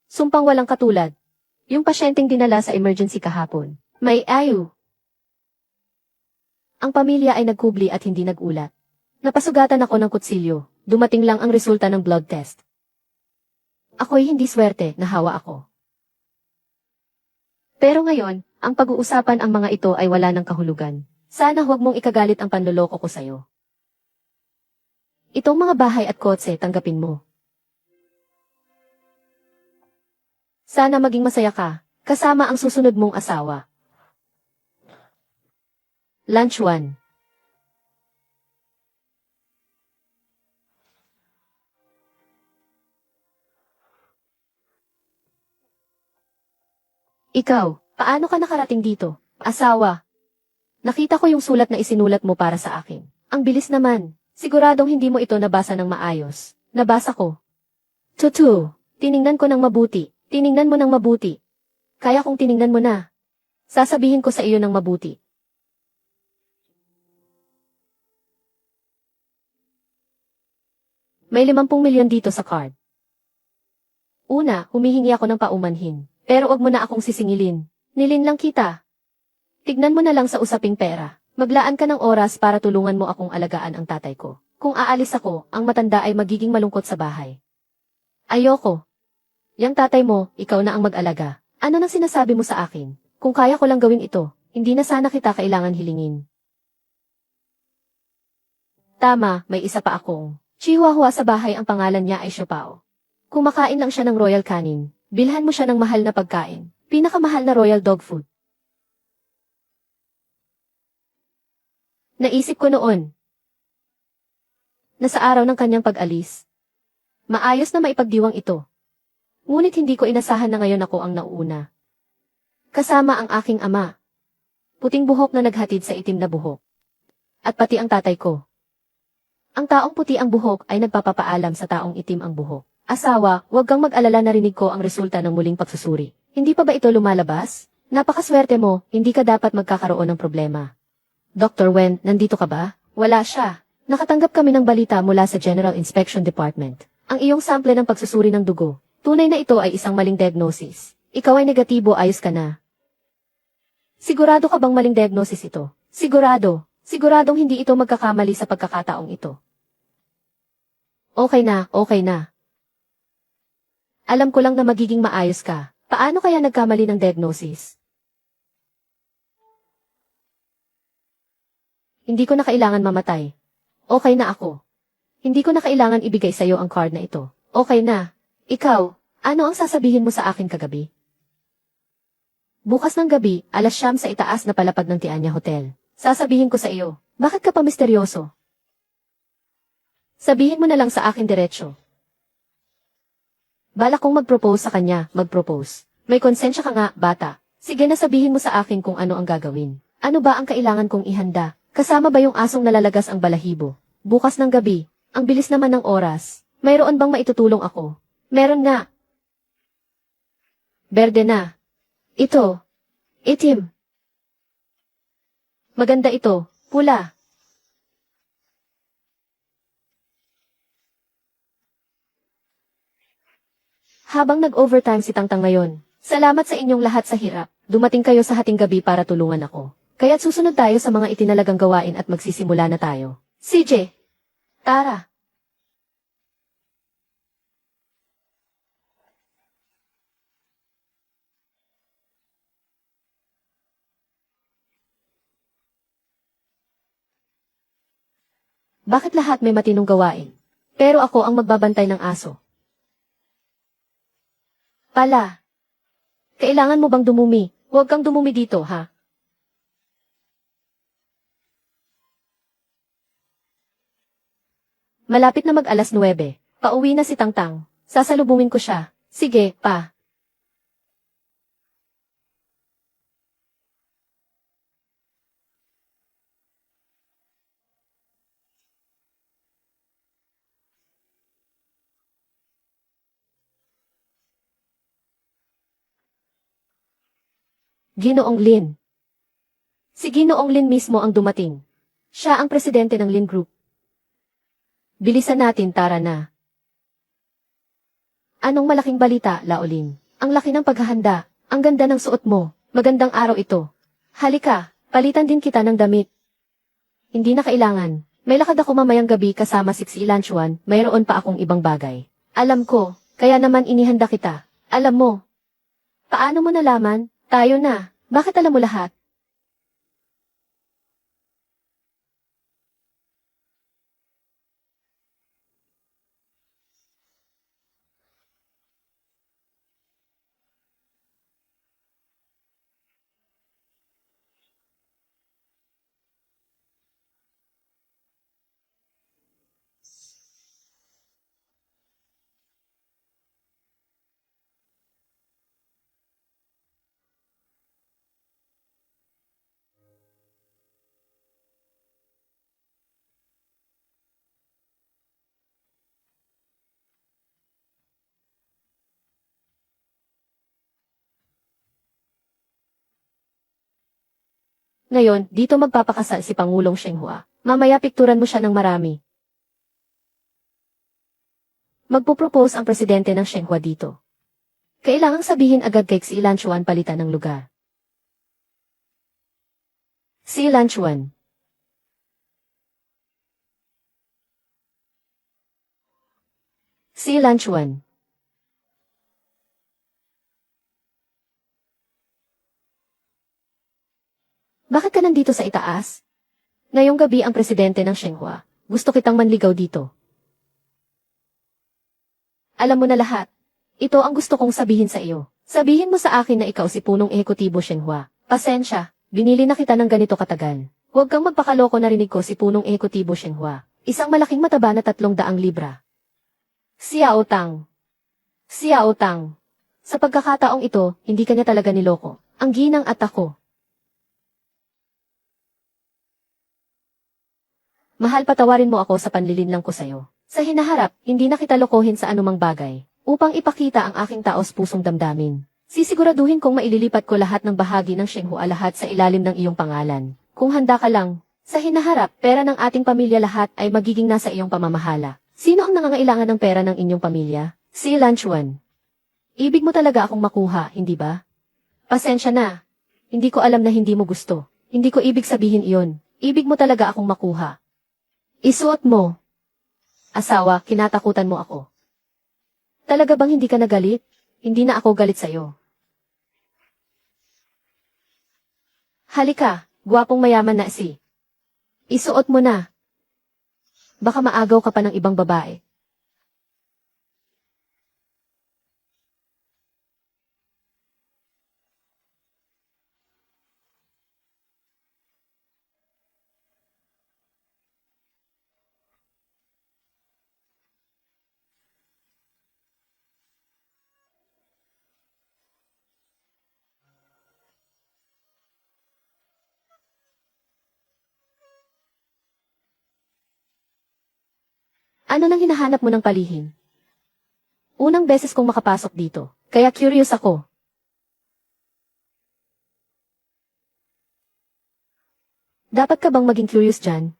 Sumpang walang katulad. Yung pasyenteng dinala sa emergency kahapon. May ayu. Ang pamilya ay nagkubli at hindi nagulat. Napasugatan ako ng kutsilyo. Dumating lang ang resulta ng blood test. Ako'y hindi swerte, nahawa ako. Pero ngayon, ang pag-uusapan ang mga ito ay wala ng kahulugan. Sana huwag mong ikagalit ang panloloko ko sa'yo. Itong mga bahay at kotse, tanggapin mo. Sana maging masaya ka, kasama ang susunod mong asawa. Lanchuan. Ikaw, paano ka nakarating dito? Asawa. Nakita ko yung sulat na isinulat mo para sa akin. Ang bilis naman. Siguradong hindi mo ito nabasa ng maayos. Nabasa ko. Tutu, tiningnan ko ng mabuti. Tiningnan mo ng mabuti. Kaya kung tiningnan mo na. Sasabihin ko sa iyo ng mabuti. May 50 milyon dito sa card. Una, humihingi ako ng paumanhin. Pero wag mo na akong sisingilin. Nilin lang kita. Tignan mo na lang sa usaping pera. Maglaan ka ng oras para tulungan mo akong alagaan ang tatay ko. Kung aalis ako, ang matanda ay magiging malungkot sa bahay. Ayoko. Yang tatay mo, ikaw na ang mag-alaga. Ano nang sinasabi mo sa akin? Kung kaya ko lang gawin ito, hindi na sana kita kailangan hilingin. Tama, may isa pa akong Chihuahua sa bahay, ang pangalan niya ay Siopao. Kumakain lang siya ng royal canin. Bilhan mo siya ng mahal na pagkain. Pinakamahal na royal dog food. Naisip ko noon, na sa araw ng kanyang pag-alis, maayos na maipagdiwang ito. Ngunit hindi ko inasahan na ngayon ako ang nauuna. Kasama ang aking ama. Puting buhok na naghatid sa itim na buhok. At pati ang tatay ko. Ang taong puti ang buhok ay nagpapapaalam sa taong itim ang buhok. Asawa, huwag kang mag-alala, narinig ko ang resulta ng muling pagsusuri. Hindi pa ba ito lumalabas? Napakaswerte mo, hindi ka dapat magkakaroon ng problema. Dr. Wen, nandito ka ba? Wala siya. Nakatanggap kami ng balita mula sa General Inspection Department. Ang iyong sample ng pagsusuri ng dugo. Tunay na ito ay isang maling diagnosis. Ikaw ay negatibo, ayos ka na. Sigurado ka bang maling diagnosis ito? Sigurado. Siguradong hindi ito magkakamali sa pagkakataong ito. Okay na, okay na. Alam ko lang na magiging maayos ka. Paano kaya nagkamali ng diagnosis? Hindi ko na kailangan mamatay. Okay na ako. Hindi ko na kailangan ibigay sa'yo ang card na ito. Okay na. Ikaw, ano ang sasabihin mo sa akin kagabi? Bukas ng gabi, 9:00 sa itaas na palapag ng Tianya Hotel. Sasabihin ko sa iyo, bakit ka pa misteryoso? Sabihin mo na lang sa akin diretsyo. Balak kong mag-propose sa kanya, mag-propose. May konsensya ka nga, bata. Sige na, sabihin mo sa akin kung ano ang gagawin. Ano ba ang kailangan kong ihanda? Kasama ba yung asong nalalagas ang balahibo? Bukas ng gabi, ang bilis naman ng oras. Mayroon bang maitutulong ako? Meron nga. Berde na. Ito. Itim. Maganda ito. Pula. Habang nag-overtime si Tangtang ngayon, salamat sa inyong lahat sa hirap. Dumating kayo sa hating gabi para tulungan ako. Kaya't susunod tayo sa mga itinalagang gawain at magsisimula na tayo. CJ. Tara. Bakit lahat may matinong gawain? Pero ako ang magbabantay ng aso. Pala. Kailangan mo bang dumumi? Huwag kang dumumi dito, ha? Malapit na mag-alas 9. Pauwi na si Tangtang. Sasalubungin ko siya. Sige, pa. Ginoong Lin. Si Ginoong Lin mismo ang dumating. Siya ang presidente ng Lin Group. Bilisan natin, tara na. Anong malaking balita, Laolin? Ang laki ng paghahanda. Ang ganda ng suot mo. Magandang araw ito. Halika, palitan din kita ng damit. Hindi na kailangan. May lakad ako mamayang gabi kasama si Xilanchuan, mayroon pa akong ibang bagay. Alam ko, kaya naman inihanda kita. Alam mo. Paano mo nalaman? Tayo na. Bakit alam mo lahat? Ngayon, dito magpapakasal si Pangulong Shenghua. Mamaya pikturan mo siya ng marami. Magpo-propose ang presidente ng Shenghua dito. Kailangang sabihin agad kay Xilanchuan palitan ng lugar. Xilanchuan. Xilanchuan. Bakit ka nandito sa itaas? Ngayong gabi ang presidente ng Shenghua. Gusto kitang manligaw dito. Alam mo na lahat. Ito ang gusto kong sabihin sa iyo. Sabihin mo sa akin na ikaw si punong ehekutibo Shenhua. Pasensya, binili na kita ng ganito katagal. Huwag kang magpakaloko, narinig ko si punong ehekutibo Shenhua. Isang malaking mataba na 300 libra. Xiao Tang. Xiao Tang. Sa pagkakataong ito, hindi kanya talaga niloko. Ang ginang at ako. Mahal, patawarin mo ako sa panlilinlang ko sa'yo. Sa hinaharap, hindi na kita lokohin sa anumang bagay, upang ipakita ang aking taos-pusong damdamin. Sisiguraduhin kong maililipat ko lahat ng bahagi ng Shenhua lahat sa ilalim ng iyong pangalan. Kung handa ka lang, sa hinaharap, pera ng ating pamilya lahat ay magiging nasa iyong pamamahala. Sino ang nangangailangan ng pera ng inyong pamilya? Si Lanchuan. Ibig mo talaga akong makuha, hindi ba? Pasensya na. Hindi ko alam na hindi mo gusto. Hindi ko ibig sabihin iyon. Ibig mo talaga akong makuha. Isuot mo. Asawa, kinatakutan mo ako. Talaga bang hindi ka nagalit? Hindi na ako galit sa'yo. Halika, gwapong mayaman na si. Isuot mo na. Baka maagaw ka pa ng ibang babae. Ano nang hinahanap mo ng palihim? Unang beses kong makapasok dito, kaya curious ako. Dapat ka bang maging curious dyan?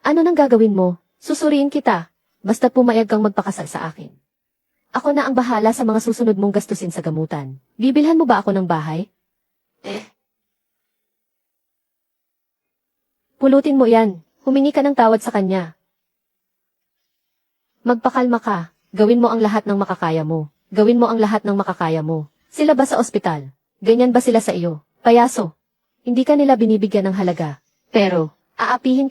Ano nang gagawin mo? Susuriin kita, basta pumayag kang magpakasal sa akin. Ako na ang bahala sa mga susunod mong gastusin sa gamutan. Bibilhan mo ba ako ng bahay? Pulutin mo yan. Humingi ka ng tawad sa kanya. Magpakalma ka. Gawin mo ang lahat ng makakaya mo. Gawin mo ang lahat ng makakaya mo. Sila ba sa ospital? Ganyan ba sila sa iyo? Payaso. Hindi ka nila binibigyan ng halaga. Pero, aapihin